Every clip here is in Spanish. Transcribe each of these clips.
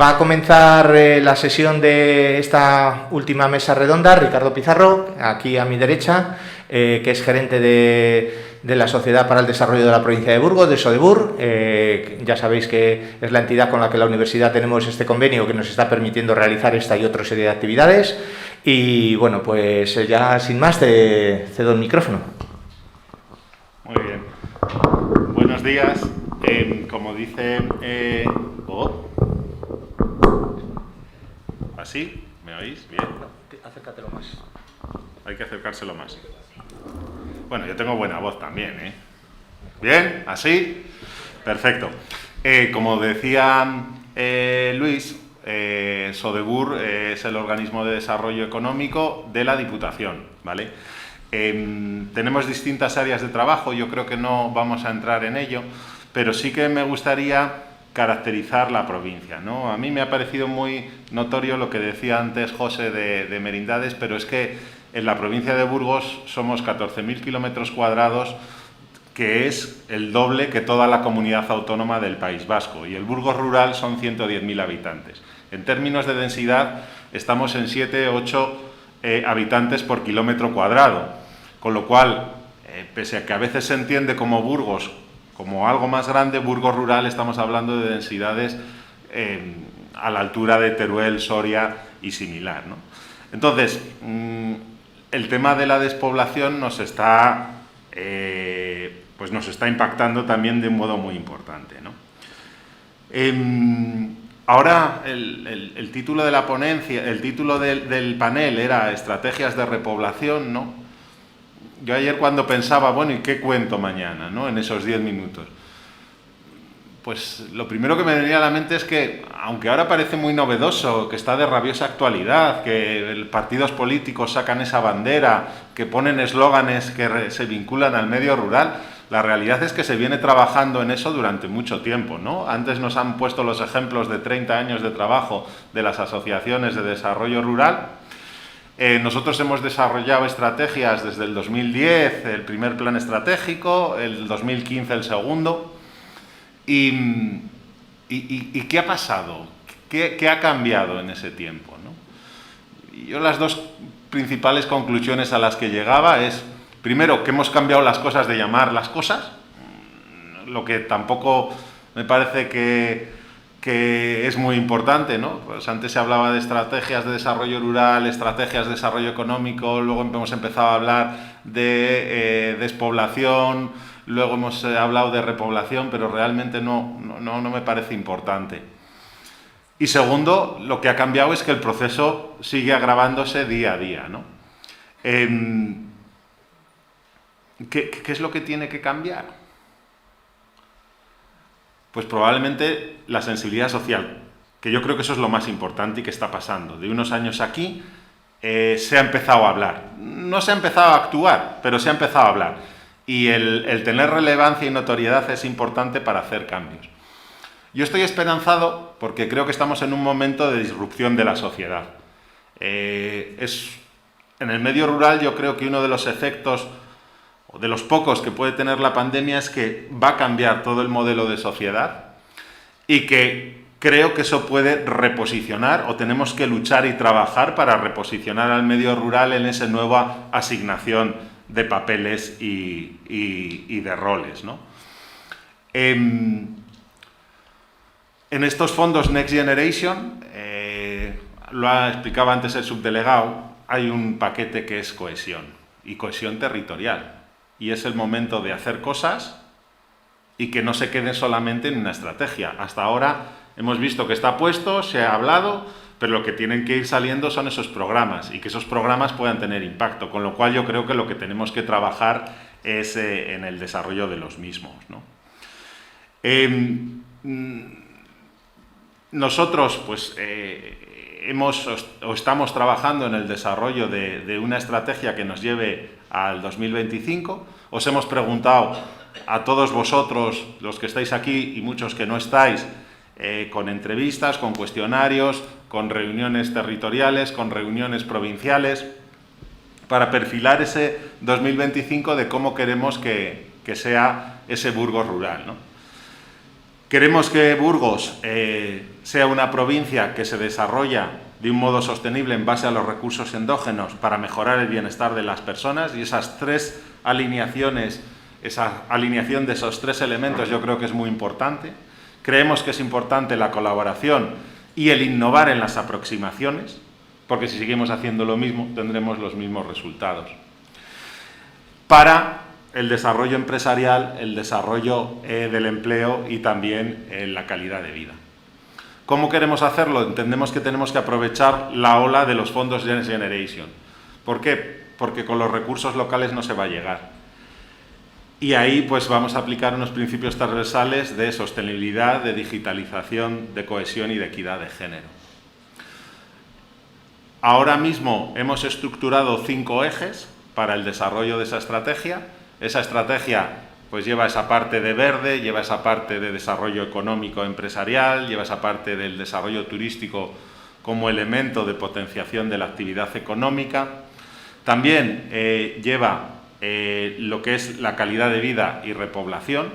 Va a comenzar la sesión de esta última mesa redonda Ricardo Pizarro, aquí a mi derecha, que es gerente de la Sociedad para el Desarrollo de la Provincia de Burgos, de SODEBUR. Ya sabéis que es la entidad con la que la universidad tenemos este convenio que nos está permitiendo realizar esta y otra serie de actividades. Y bueno, pues ya sin más te cedo el micrófono. Muy bien. Buenos días. Como dice... ¿Así? ¿Me oís? Bien. Acércatelo más. Hay que acercárselo más. Bueno, yo tengo buena voz también, ¿eh? ¿Bien? ¿Así? Perfecto. Como decía Luis, SODEBUR es el organismo de desarrollo económico de la Diputación, ¿vale? Tenemos distintas áreas de trabajo, yo creo que no vamos a entrar en ello, pero sí que me gustaría caracterizar la provincia, ¿no? A mí me ha parecido muy notorio lo que decía antes José de Merindades, pero es que en la provincia de Burgos somos 14.000 kilómetros cuadrados, que es el doble que toda la comunidad autónoma del País Vasco, y el Burgos rural son 110.000 habitantes. En términos de densidad estamos en 7-8 habitantes por kilómetro cuadrado, con lo cual, pese a que a veces se entiende como Burgos como algo más grande, Burgos rural estamos hablando de densidades a la altura de Teruel, Soria y similar, ¿no? Entonces, el tema de la despoblación nos está impactando también de un modo muy importante, ¿no? Ahora el título de la ponencia, el título del panel era Estrategias de repoblación, ¿no? Yo ayer cuando pensaba, bueno, ¿y qué cuento mañana, ¿no? En esos 10 minutos. Pues lo primero que me venía a la mente es que, aunque ahora parece muy novedoso, que está de rabiosa actualidad, que partidos políticos sacan esa bandera, que ponen eslóganes que se vinculan al medio rural, la realidad es que se viene trabajando en eso durante mucho tiempo, ¿no? Antes nos han puesto los ejemplos de 30 años de trabajo de las asociaciones de desarrollo rural. Nosotros hemos desarrollado estrategias desde el 2010, el primer plan estratégico, el 2015 el segundo. ¿Y qué ha pasado? ¿Qué ha cambiado en ese tiempo, ¿no? Y yo las dos principales conclusiones a las que llegaba es, primero, que hemos cambiado las cosas de llamar las cosas, lo que tampoco me parece que es muy importante, ¿no? Pues antes se hablaba de estrategias de desarrollo rural, estrategias de desarrollo económico, luego hemos empezado a hablar de despoblación, luego hemos hablado de repoblación, pero realmente no me parece importante. Y segundo, lo que ha cambiado es que el proceso sigue agravándose día a día, ¿no? ¿Qué es lo que tiene que cambiar? Pues probablemente la sensibilidad social, que yo creo que eso es lo más importante y que está pasando. De unos años aquí se ha empezado a hablar. No se ha empezado a actuar, pero se ha empezado a hablar. Y el tener relevancia y notoriedad es importante para hacer cambios. Yo estoy esperanzado porque creo que estamos en un momento de disrupción de la sociedad. En el medio rural yo creo que uno de los efectos, o de los pocos que puede tener la pandemia, es que va a cambiar todo el modelo de sociedad y que creo que eso puede reposicionar, o tenemos que luchar y trabajar para reposicionar al medio rural en esa nueva asignación de papeles y de roles, ¿no? En estos fondos Next Generation, lo explicaba antes el subdelegado, hay un paquete que es cohesión y cohesión territorial. Y es el momento de hacer cosas y que no se queden solamente en una estrategia. Hasta ahora hemos visto que está puesto, se ha hablado, pero lo que tienen que ir saliendo son esos programas y que esos programas puedan tener impacto, con lo cual yo creo que lo que tenemos que trabajar es en el desarrollo de los mismos, ¿no? Nosotros pues estamos trabajando en el desarrollo de una estrategia que nos lleve al 2025. Os hemos preguntado a todos vosotros, los que estáis aquí y muchos que no estáis, con entrevistas, con cuestionarios, con reuniones territoriales, con reuniones provinciales, para perfilar ese 2025 de cómo queremos que sea ese Burgos rural, ¿no? Queremos que Burgos sea una provincia que se desarrolla de un modo sostenible en base a los recursos endógenos para mejorar el bienestar de las personas, y esas tres alineaciones, esa alineación de esos tres elementos yo creo que es muy importante. Creemos que es importante la colaboración y el innovar en las aproximaciones, porque si seguimos haciendo lo mismo tendremos los mismos resultados. Para el desarrollo empresarial, el desarrollo del empleo y también la calidad de vida. ¿Cómo queremos hacerlo? Entendemos que tenemos que aprovechar la ola de los fondos Next Generation. ¿Por qué? Porque con los recursos locales no se va a llegar. Y ahí pues vamos a aplicar unos principios transversales de sostenibilidad, de digitalización, de cohesión y de equidad de género. Ahora mismo hemos estructurado 5 ejes para el desarrollo de esa estrategia. Esa estrategia pues lleva esa parte de verde, lleva esa parte de desarrollo económico empresarial, lleva esa parte del desarrollo turístico como elemento de potenciación de la actividad económica. También lleva lo que es la calidad de vida y repoblación,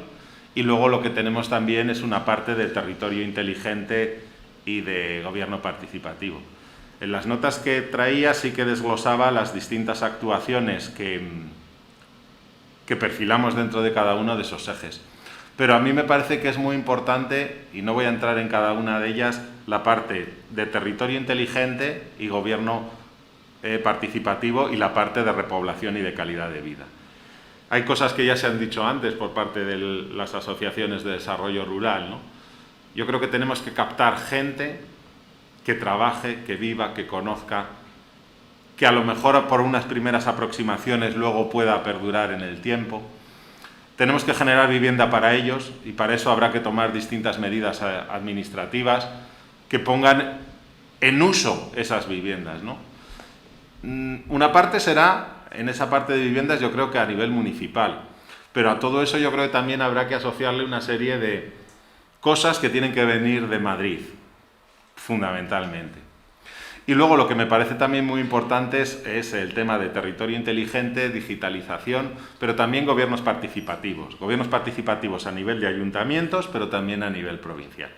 y luego lo que tenemos también es una parte de territorio inteligente y de gobierno participativo. En las notas que traía sí que desglosaba las distintas actuaciones que perfilamos dentro de cada uno de esos ejes. Pero a mí me parece que es muy importante, y no voy a entrar en cada una de ellas, la parte de territorio inteligente y gobierno participativo y la parte de repoblación y de calidad de vida. Hay cosas que ya se han dicho antes por parte de las asociaciones de desarrollo rural, ¿no? Yo creo que tenemos que captar gente que trabaje, que viva, que conozca, que a lo mejor por unas primeras aproximaciones luego pueda perdurar en el tiempo. Tenemos que generar vivienda para ellos, y para eso habrá que tomar distintas medidas administrativas que pongan en uso esas viviendas, ¿no? Una parte será, en esa parte de viviendas, yo creo que a nivel municipal, pero a todo eso yo creo que también habrá que asociarle una serie de cosas que tienen que venir de Madrid, fundamentalmente. Y luego lo que me parece también muy importante es el tema de territorio inteligente, digitalización, pero también gobiernos participativos. Gobiernos participativos a nivel de ayuntamientos, pero también a nivel provincial.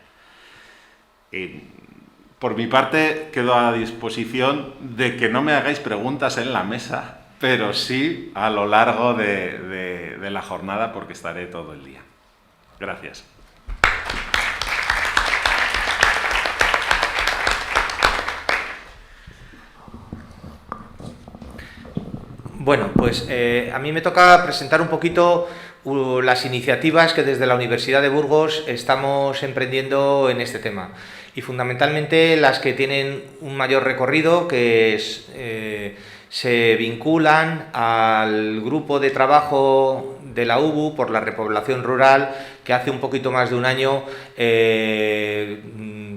Por mi parte, quedo a disposición de que no me hagáis preguntas en la mesa, pero sí a lo largo de la jornada, porque estaré todo el día. Gracias. Bueno, pues a mí me toca presentar un poquito las iniciativas que desde la Universidad de Burgos estamos emprendiendo en este tema, y fundamentalmente las que tienen un mayor recorrido, que se vinculan al grupo de trabajo de la UBU por la repoblación rural, que hace un poquito más de un año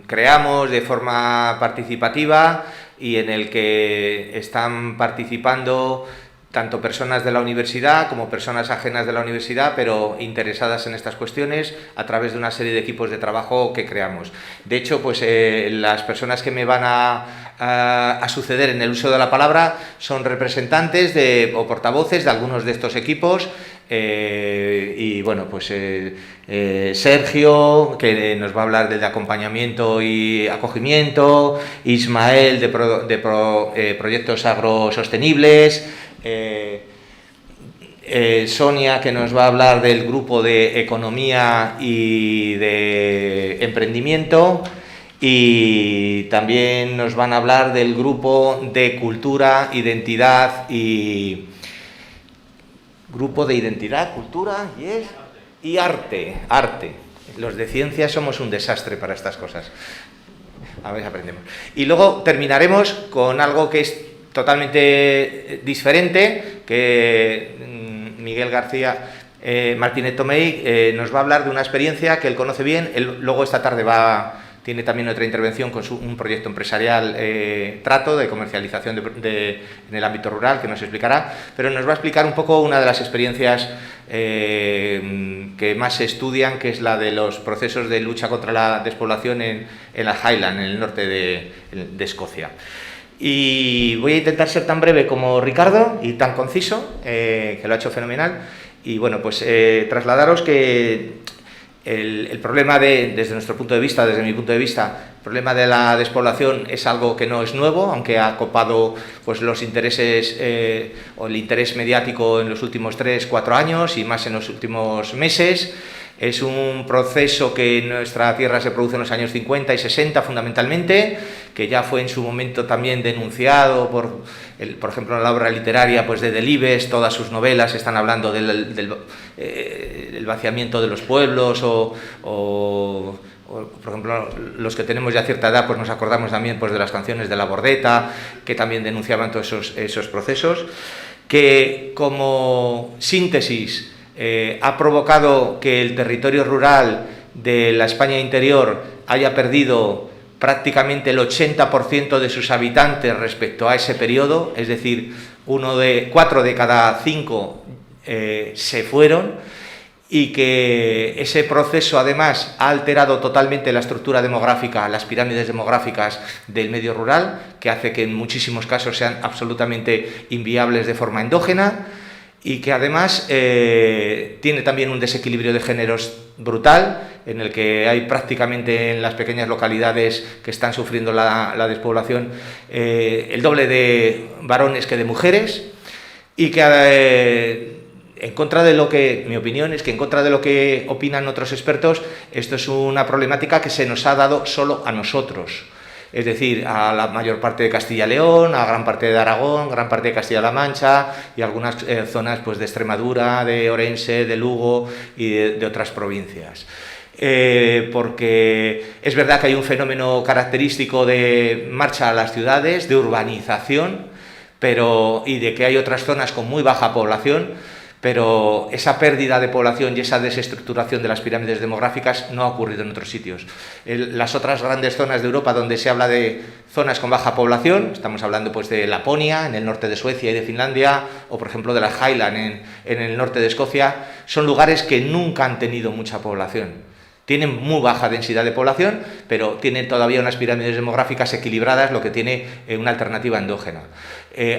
creamos de forma participativa, y en el que están participando tanto personas de la universidad como personas ajenas de la universidad, pero interesadas en estas cuestiones, a través de una serie de equipos de trabajo que creamos. De hecho, pues las personas que me van a suceder en el uso de la palabra son representantes o portavoces de algunos de estos equipos, y bueno, pues Sergio, que nos va a hablar del de acompañamiento y acogimiento, Ismael de proyectos agrosostenibles, Sonia, que nos va a hablar del grupo de economía y de emprendimiento, y también nos van a hablar del grupo de cultura, identidad y... Grupo de identidad, cultura y arte. Los de ciencias somos un desastre para estas cosas. A ver si aprendemos. Y luego terminaremos con algo que es totalmente diferente, que Miguel García Martínez Tomei nos va a hablar de una experiencia que él conoce bien. Él luego esta tarde tiene también otra intervención con un proyecto empresarial, Trato, de comercialización en el ámbito rural, que nos explicará, pero nos va a explicar un poco una de las experiencias que más se estudian, que es la de los procesos de lucha contra la despoblación en la Highland, en el norte de Escocia. Y voy a intentar ser tan breve como Ricardo y tan conciso, que lo ha hecho fenomenal. Y bueno, pues trasladaros que El problema desde nuestro punto de vista, desde mi punto de vista, el problema de la despoblación es algo que no es nuevo, aunque ha copado pues, los intereses o el interés mediático en los últimos 3-4 años y más en los últimos meses. Es un proceso que en nuestra tierra se produce en los años 50 y 60 fundamentalmente, que ya fue en su momento también denunciado por ejemplo, en la obra literaria pues, de Delibes. Todas sus novelas están hablando del vaciamiento de los pueblos o, por ejemplo, los que tenemos ya cierta edad pues nos acordamos también pues, de las canciones de La Bordeta, que también denunciaban todos esos procesos, que como síntesis ha provocado que el territorio rural de la España interior haya perdido prácticamente el 80% de sus habitantes respecto a ese periodo, es decir, 4 de cada 5 se fueron, y que ese proceso además ha alterado totalmente la estructura demográfica, las pirámides demográficas del medio rural, que hace que en muchísimos casos sean absolutamente inviables de forma endógena, y que además tiene también un desequilibrio de géneros brutal, en el que hay prácticamente en las pequeñas localidades que están sufriendo la despoblación el doble de varones que de mujeres, y que en contra de lo que, mi opinión es que en contra de lo que opinan otros expertos, esto es una problemática que se nos ha dado solo a nosotros. Es decir, a la mayor parte de Castilla y León, a gran parte de Aragón, gran parte de Castilla-La Mancha y algunas zonas pues, de Extremadura, de Orense, de Lugo y de otras provincias. Porque es verdad que hay un fenómeno característico de marcha a las ciudades, de urbanización, y de que hay otras zonas con muy baja población, pero esa pérdida de población y esa desestructuración de las pirámides demográficas no ha ocurrido en otros sitios. Las otras grandes zonas de Europa donde se habla de zonas con baja población, estamos hablando pues, de Laponia, en el norte de Suecia y de Finlandia, o por ejemplo de las Highlands en el norte de Escocia, son lugares que nunca han tenido mucha población. Tienen muy baja densidad de población, pero tienen todavía unas pirámides demográficas equilibradas, lo que tiene una alternativa endógena.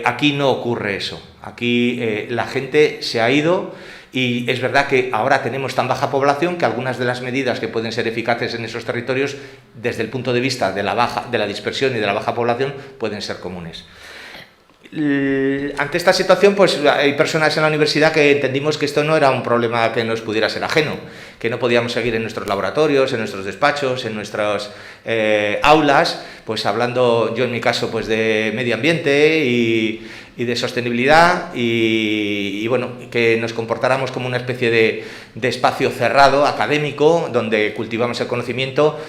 Aquí no ocurre eso. Aquí la gente se ha ido, y es verdad que ahora tenemos tan baja población que algunas de las medidas que pueden ser eficaces en esos territorios, desde el punto de vista de la dispersión y de la baja población, pueden ser comunes. Ante esta situación, pues hay personas en la universidad que entendimos que esto no era un problema que nos pudiera ser ajeno, que no podíamos seguir en nuestros laboratorios, en nuestros despachos, en nuestras aulas, pues hablando, yo en mi caso, pues de medio ambiente y de sostenibilidad, y bueno, que nos comportáramos como una especie de espacio cerrado, académico, donde cultivamos el conocimiento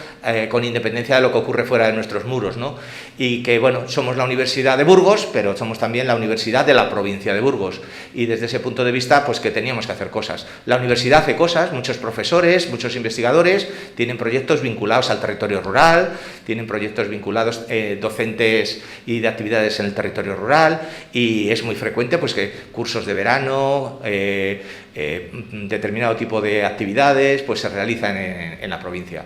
con independencia de lo que ocurre fuera de nuestros muros, ¿no? Y que, bueno, somos la Universidad de Burgos, pero somos también la Universidad de la provincia de Burgos, y desde ese punto de vista, pues que teníamos que hacer cosas. La universidad hace cosas, muchos profesores, muchos investigadores tienen proyectos vinculados al territorio rural, tienen proyectos vinculados docentes y de actividades en el territorio rural, y es muy frecuente pues que cursos de verano, determinado tipo de actividades pues se realizan en la provincia.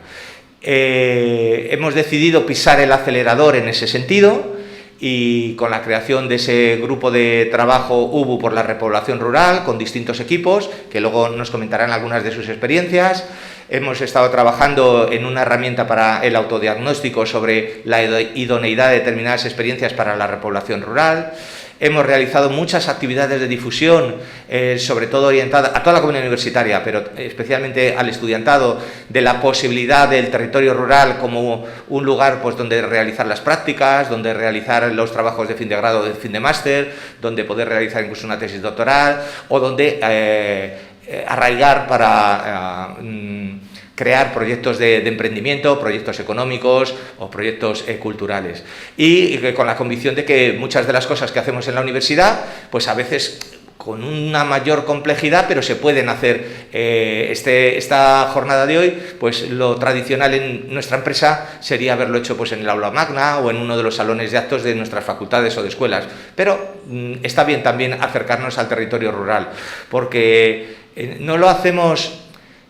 Hemos decidido pisar el acelerador en ese sentido, y con la creación de ese grupo de trabajo UBU por la repoblación rural, con distintos equipos, que luego nos comentarán algunas de sus experiencias. Hemos estado trabajando en una herramienta para el autodiagnóstico sobre la idoneidad de determinadas experiencias para la repoblación rural. Hemos realizado muchas actividades de difusión, sobre todo orientadas a toda la comunidad universitaria, pero especialmente al estudiantado, de la posibilidad del territorio rural como un lugar pues, donde realizar las prácticas, donde realizar los trabajos de fin de grado, de fin de máster, donde poder realizar incluso una tesis doctoral, o donde arraigar para crear proyectos de emprendimiento, proyectos económicos o proyectos culturales. Y con la convicción de que muchas de las cosas que hacemos en la universidad, pues a veces con una mayor complejidad, pero se pueden hacer. Esta jornada de hoy, pues lo tradicional en nuestra empresa sería haberlo hecho pues en el aula magna o en uno de los salones de actos de nuestras facultades o de escuelas. Pero está bien también acercarnos al territorio rural, porque no lo hacemos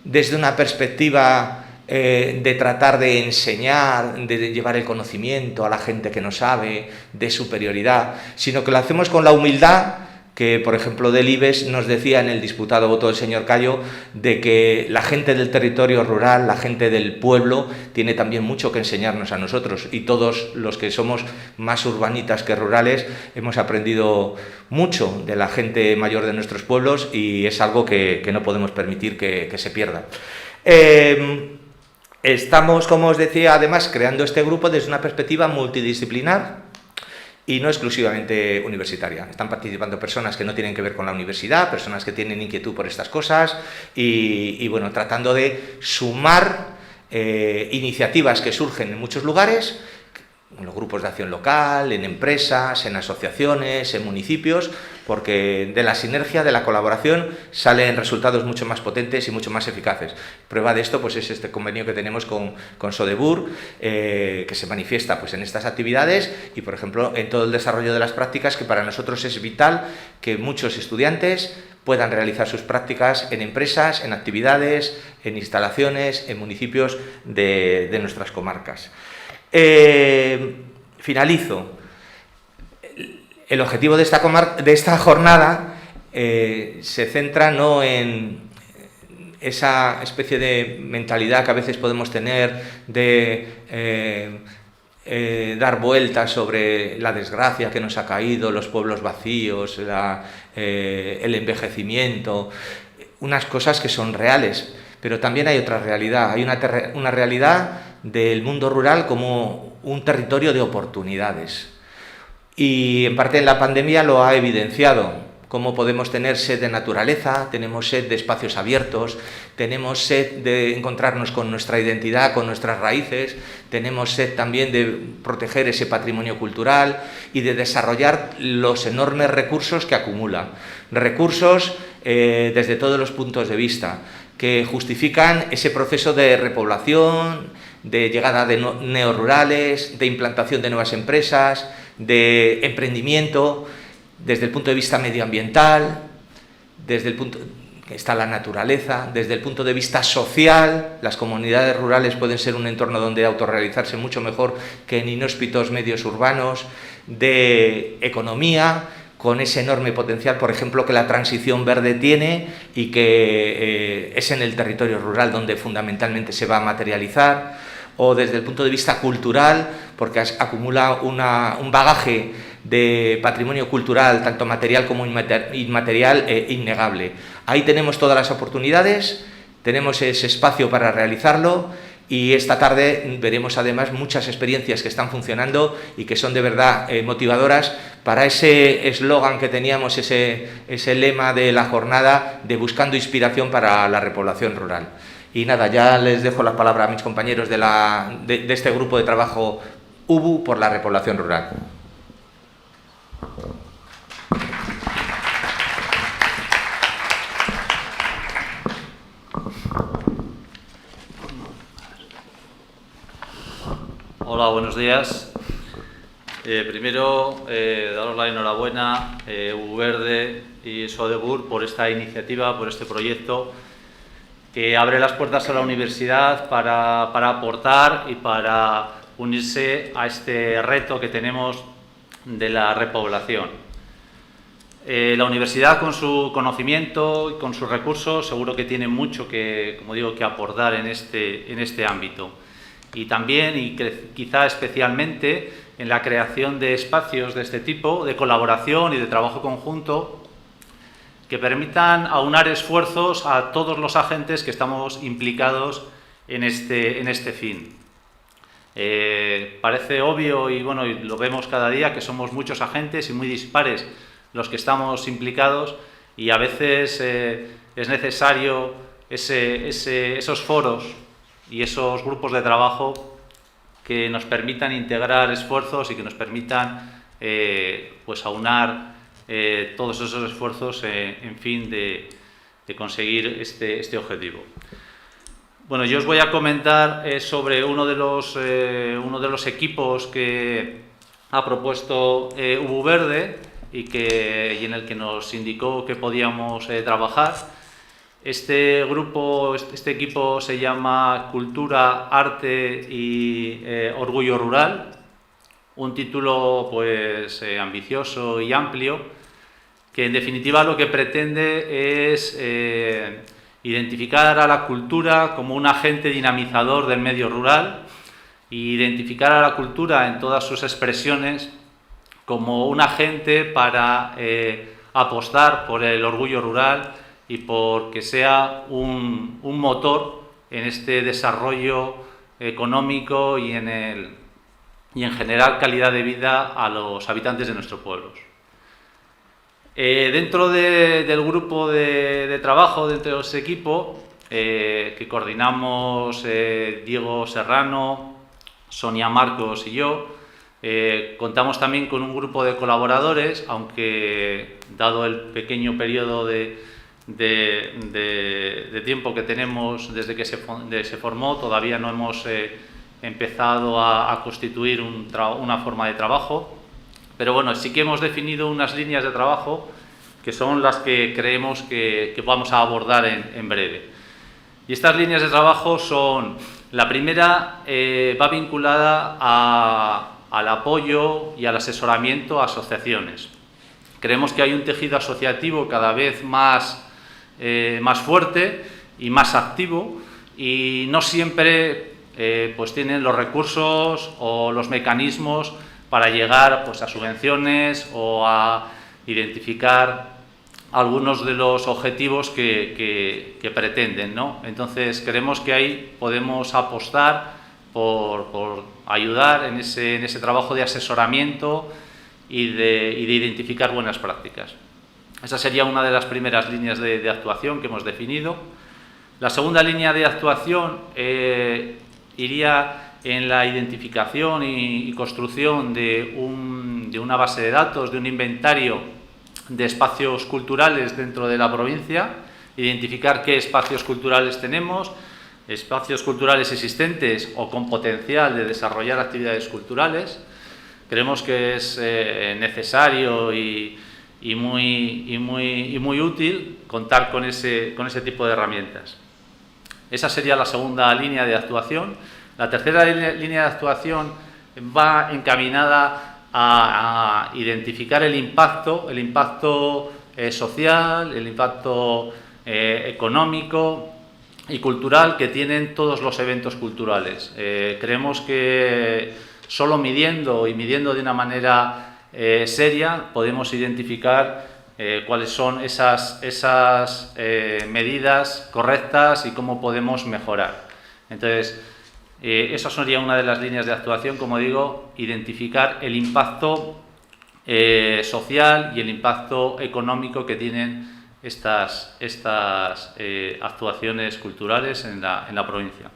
desde una perspectiva de tratar de enseñar, de llevar el conocimiento a la gente que no sabe, de superioridad, sino que lo hacemos con la humildad que, por ejemplo, del IBEX nos decía en el disputado voto del señor Callo de que la gente del territorio rural, la gente del pueblo, tiene también mucho que enseñarnos a nosotros, y todos los que somos más urbanitas que rurales hemos aprendido mucho de la gente mayor de nuestros pueblos, y es algo que no podemos permitir que se pierda. Estamos, como os decía, además creando este grupo desde una perspectiva multidisciplinar y no exclusivamente universitaria. Están participando personas que no tienen que ver con la universidad, personas que tienen inquietud por estas cosas y bueno, tratando de sumar iniciativas que surgen en muchos lugares, en los grupos de acción local, en empresas, en asociaciones, en municipios, porque de la sinergia, de la colaboración, salen resultados mucho más potentes y mucho más eficaces. Prueba de esto pues, es este convenio que tenemos con Sodebur, que se manifiesta pues, en estas actividades y, por ejemplo, en todo el desarrollo de las prácticas, que para nosotros es vital que muchos estudiantes puedan realizar sus prácticas en empresas, en actividades, en instalaciones, en municipios de nuestras comarcas. Finalizo. El objetivo de esta jornada se centra no en esa especie de mentalidad que a veces podemos tener de dar vueltas sobre la desgracia que nos ha caído, los pueblos vacíos, el envejecimiento, unas cosas que son reales, pero también hay otra realidad, hay una realidad del mundo rural como un territorio de oportunidades. Y en parte la pandemia lo ha evidenciado, cómo podemos tener sed de naturaleza, tenemos sed de espacios abiertos, tenemos sed de encontrarnos con nuestra identidad, con nuestras raíces, tenemos sed también de proteger ese patrimonio cultural y de desarrollar los enormes recursos que acumula. Recursos desde todos los puntos de vista, que justifican ese proceso de repoblación, de llegada de neorurales, de implantación de nuevas empresas, de emprendimiento, desde el punto de vista medioambiental, desde el punto que está la naturaleza, desde el punto de vista social. Las comunidades rurales pueden ser un entorno donde autorrealizarse mucho mejor que en inhóspitos medios urbanos, de economía, con ese enorme potencial, por ejemplo, que la transición verde tiene y que es en el territorio rural donde fundamentalmente se va a materializar, o desde el punto de vista cultural, porque acumula un bagaje de patrimonio cultural, tanto material como inmaterial, innegable. Ahí tenemos todas las oportunidades, tenemos ese espacio para realizarlo, y esta tarde veremos además muchas experiencias que están funcionando y que son de verdad motivadoras para ese eslogan que teníamos, ese lema de la jornada de buscando inspiración para la repoblación rural. Y nada, ya les dejo la palabra a mis compañeros de este grupo de trabajo UBU por la repoblación rural. Hola, buenos días. Primero, daros la enhorabuena, UBU Verde y Sodebur, por esta iniciativa, por este proyecto que abre las puertas a la universidad para aportar y para unirse a este reto que tenemos de la repoblación. La universidad, con su conocimiento y con sus recursos, seguro que tiene mucho que, como digo, que aportar en este ámbito. Y también, y quizá especialmente, en la creación de espacios de este tipo, de colaboración y de trabajo conjunto, que permitan aunar esfuerzos a todos los agentes que estamos implicados en este fin. Parece obvio, y bueno, y lo vemos cada día, que somos muchos agentes y muy dispares los que estamos implicados, y a veces es necesario esos foros y esos grupos de trabajo que nos permitan integrar esfuerzos y que nos permitan pues aunar todos esos esfuerzos en fin de conseguir este objetivo. Bueno, yo os voy a comentar sobre uno de los equipos que ha propuesto UBU Verde y en el que nos indicó que podíamos trabajar. Este equipo se llama Cultura, Arte y Orgullo Rural, un título pues ambicioso y amplio, que en definitiva lo que pretende es identificar a la cultura como un agente dinamizador del medio rural e identificar a la cultura en todas sus expresiones como un agente para apostar por el orgullo rural y por que sea un motor en este desarrollo económico y en generar calidad de vida a los habitantes de nuestros pueblos. Dentro del grupo de trabajo, dentro de ese equipo, que coordinamos Diego Serrano, Sonia Marcos y yo, contamos también con un grupo de colaboradores, aunque dado el pequeño periodo de tiempo que tenemos desde que se formó, todavía no hemos empezado a constituir una forma de trabajo, pero bueno, sí que hemos definido unas líneas de trabajo que son las que creemos que vamos a abordar en breve. Y estas líneas de trabajo son, la primera va vinculada al apoyo y al asesoramiento a asociaciones. Creemos que hay un tejido asociativo cada vez más fuerte y más activo, y no siempre pues tienen los recursos o los mecanismos para llegar pues a subvenciones o a identificar algunos de los objetivos que pretenden, ¿no? Entonces creemos que ahí podemos apostar por ayudar en ese trabajo de asesoramiento y de identificar buenas prácticas. Esa sería una de las primeras líneas de actuación que hemos definido. La segunda línea de actuación iría en la identificación y construcción de una base de datos, de un inventario de espacios culturales dentro de la provincia, identificar qué espacios culturales tenemos, espacios culturales existentes o con potencial de desarrollar actividades culturales. Creemos que es necesario y muy útil contar con ese tipo de herramientas. Esa sería la segunda línea de actuación. La tercera línea de actuación va encaminada a identificar el impacto social, el impacto económico y cultural que tienen todos los eventos culturales. Creemos que solo midiendo de una manera seria podemos identificar cuáles son esas medidas correctas y cómo podemos mejorar. Entonces, esa sería una de las líneas de actuación, como digo, identificar el impacto social y el impacto económico que tienen estas actuaciones culturales en la provincia.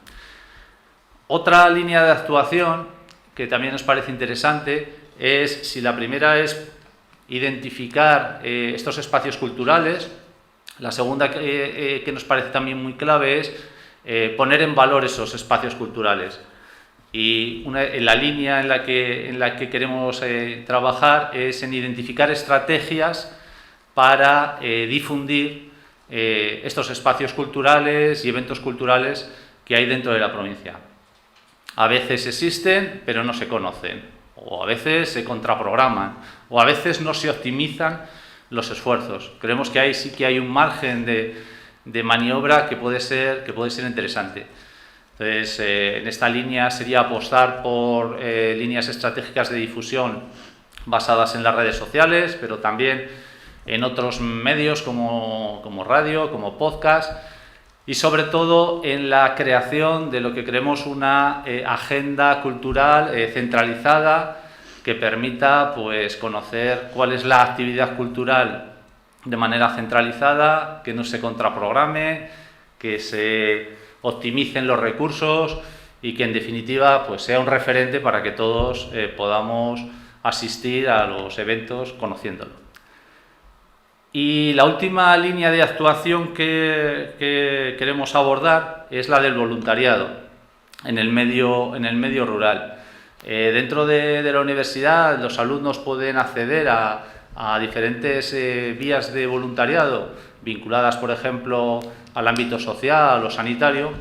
Otra línea de actuación que también nos parece interesante es, si la primera es identificar estos espacios culturales, la segunda que nos parece también muy clave es poner en valor esos espacios culturales. Y la línea en la que queremos trabajar es en identificar estrategias para difundir estos espacios culturales y eventos culturales que hay dentro de la provincia. A veces existen, pero no se conocen, o a veces se contraprograman, o a veces no se optimizan los esfuerzos. Creemos que ahí sí que hay un margen de maniobra que puede ser interesante. Entonces, en esta línea sería apostar por líneas estratégicas de difusión basadas en las redes sociales, pero también en otros medios como radio, como podcast, y sobre todo en la creación de lo que creemos una agenda cultural centralizada que permita pues, conocer cuál es la actividad cultural de manera centralizada, que no se contraprograme, que se optimicen los recursos y que en definitiva pues, sea un referente para que todos podamos asistir a los eventos conociéndolo. Y la última línea de actuación que queremos abordar es la del voluntariado en el medio rural. Dentro de la universidad los alumnos pueden acceder a diferentes vías de voluntariado vinculadas, por ejemplo, al ámbito social o sanitario,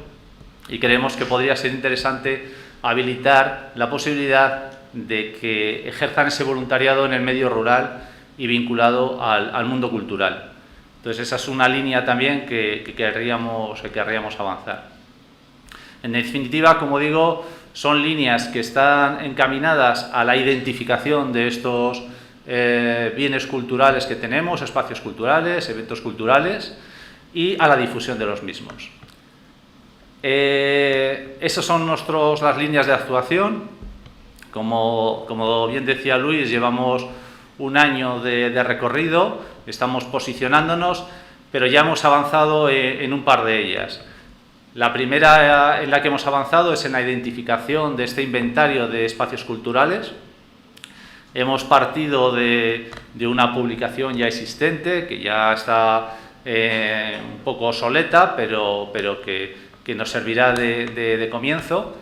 y creemos que podría ser interesante habilitar la posibilidad de que ejerzan ese voluntariado en el medio rural y vinculado al mundo cultural. Entonces, esa es una línea también que querríamos avanzar. En definitiva, como digo, son líneas que están encaminadas a la identificación de estos bienes culturales que tenemos, espacios culturales, eventos culturales, y a la difusión de los mismos. Esas son las líneas de actuación. Como bien decía Luis, llevamos un año de recorrido, estamos posicionándonos, pero ya hemos avanzado en un par de ellas. La primera en la que hemos avanzado es en la identificación de este inventario de espacios culturales. Hemos partido de una publicación ya existente, que ya está un poco obsoleta, pero que nos servirá de comienzo.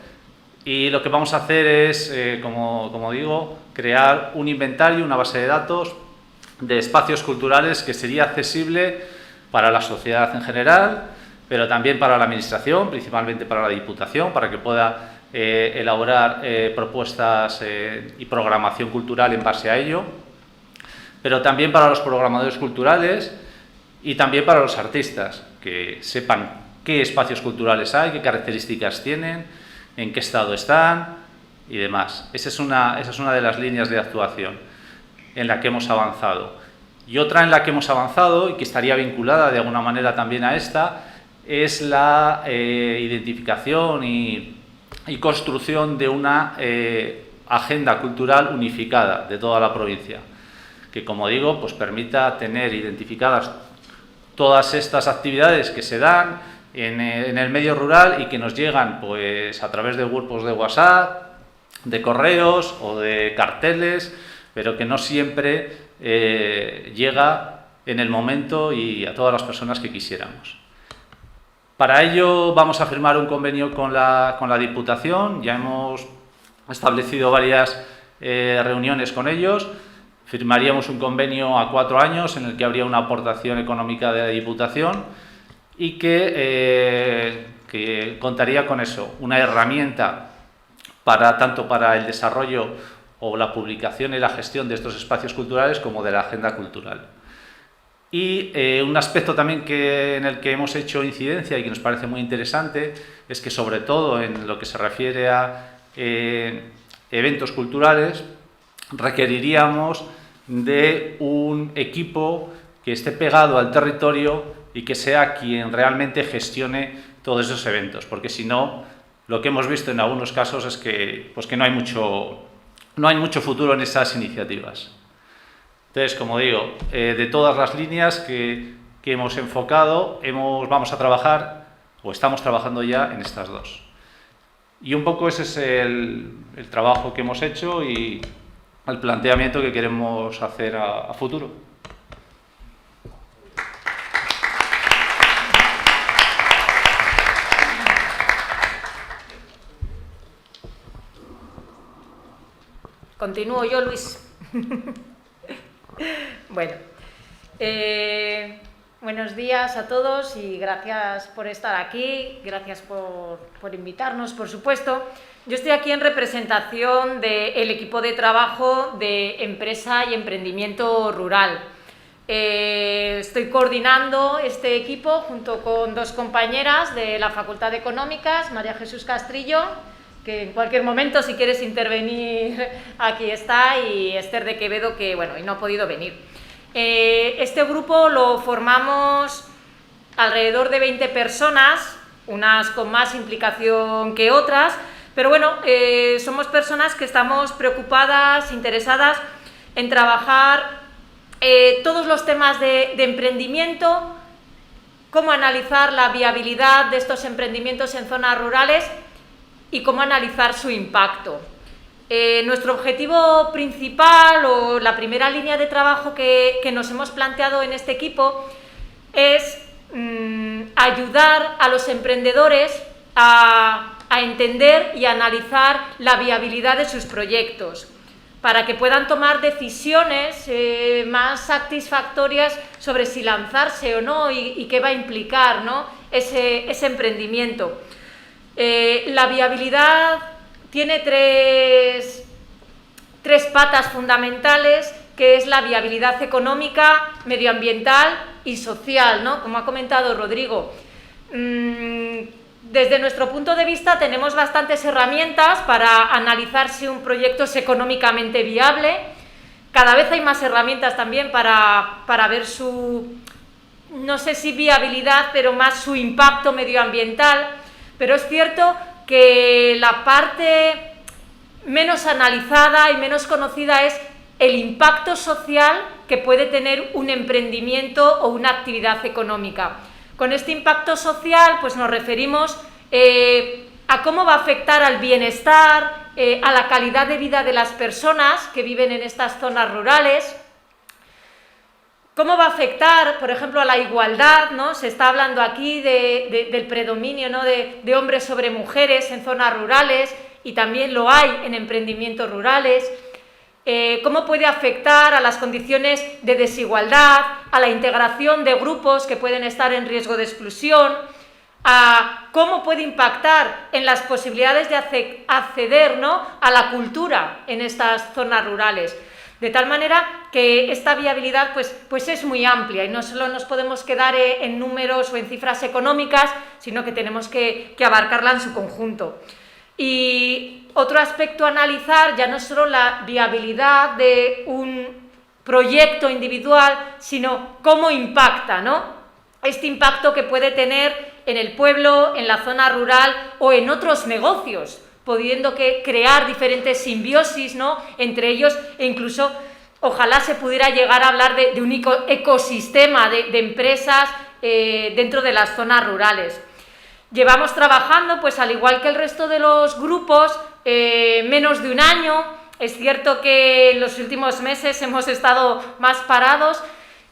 Y lo que vamos a hacer es, como digo, crear un inventario, una base de datos de espacios culturales que sería accesible para la sociedad en general, pero también para la Administración, principalmente para la Diputación, para que pueda elaborar propuestas y programación cultural en base a ello, pero también para los programadores culturales y también para los artistas, que sepan qué espacios culturales hay, qué características tienen, en qué estado están y demás. Esa es una de las líneas de actuación en la que hemos avanzado. Y otra en la que hemos avanzado, y que estaría vinculada de alguna manera también a esta, es la identificación y construcción de una agenda cultural unificada de toda la provincia, que, como digo, pues permita tener identificadas todas estas actividades que se dan en el medio rural y que nos llegan pues a través de grupos de WhatsApp, de correos o de carteles, pero que no siempre llega en el momento y a todas las personas que quisiéramos. Para ello vamos a firmar un convenio con la Diputación. Ya hemos establecido varias reuniones con ellos. Firmaríamos un convenio a 4 años en el que habría una aportación económica de la Diputación y que contaría con eso, una herramienta tanto para el desarrollo o la publicación y la gestión de estos espacios culturales como de la agenda cultural. Y un aspecto también en el que hemos hecho incidencia y que nos parece muy interesante es que, sobre todo en lo que se refiere a eventos culturales, requeriríamos de un equipo que esté pegado al territorio y que sea quien realmente gestione todos esos eventos, porque si no, lo que hemos visto en algunos casos es que no hay mucho futuro en esas iniciativas. Entonces, como digo, de todas las líneas que hemos enfocado, vamos a trabajar, o estamos trabajando ya en estas dos. Y un poco ese es el trabajo que hemos hecho y el planteamiento que queremos hacer a futuro. Continúo yo, Luis. Bueno, buenos días a todos y gracias por estar aquí, gracias por invitarnos, por supuesto. Yo estoy aquí en representación del equipo de trabajo de Empresa y Emprendimiento Rural. Estoy coordinando este equipo junto con 2 compañeras de la Facultad de Económicas, María Jesús Castrillo, que en cualquier momento, si quieres intervenir, aquí está, y Esther de Quevedo, que bueno, y no ha podido venir. Este grupo lo formamos alrededor de 20 personas, unas con más implicación que otras, pero bueno, somos personas que estamos preocupadas, interesadas en trabajar todos los temas de emprendimiento, cómo analizar la viabilidad de estos emprendimientos en zonas rurales y cómo analizar su impacto. Nuestro objetivo principal o la primera línea de trabajo que nos hemos planteado en este equipo es ayudar a los emprendedores a entender y analizar la viabilidad de sus proyectos para que puedan tomar decisiones más satisfactorias sobre si lanzarse o no y qué va a implicar, ¿no?, ese emprendimiento. La viabilidad tiene tres patas fundamentales que es la viabilidad económica, medioambiental y social, ¿no? Como ha comentado Rodrigo. Desde nuestro punto de vista tenemos bastantes herramientas para analizar si un proyecto es económicamente viable. Cada vez hay más herramientas también para ver su, no sé si viabilidad, pero más su impacto medioambiental. Pero es cierto que la parte menos analizada y menos conocida es el impacto social que puede tener un emprendimiento o una actividad económica. Con este impacto social, pues nos referimos a cómo va a afectar al bienestar, a la calidad de vida de las personas que viven en estas zonas rurales. ¿Cómo va a afectar, por ejemplo, a la igualdad, ¿no? Se está hablando aquí del predominio, ¿no? de hombres sobre mujeres en zonas rurales, y también lo hay en emprendimientos rurales. Cómo puede afectar a las condiciones de desigualdad, a la integración de grupos que pueden estar en riesgo de exclusión, a cómo puede impactar en las posibilidades de acceder, ¿no? a la cultura en estas zonas rurales. De tal manera que esta viabilidad pues es muy amplia y no solo nos podemos quedar en números o en cifras económicas, sino que tenemos que abarcarla en su conjunto. Y otro aspecto a analizar ya no es solo la viabilidad de un proyecto individual, sino cómo impacta, ¿no? Este impacto que puede tener en el pueblo, en la zona rural o en otros negocios, pudiendo crear diferentes simbiosis, ¿no? entre ellos, e incluso ojalá se pudiera llegar a hablar de un ecosistema de empresas dentro de las zonas rurales. Llevamos trabajando, pues al igual que el resto de los grupos, menos de un año. Es cierto que en los últimos meses hemos estado más parados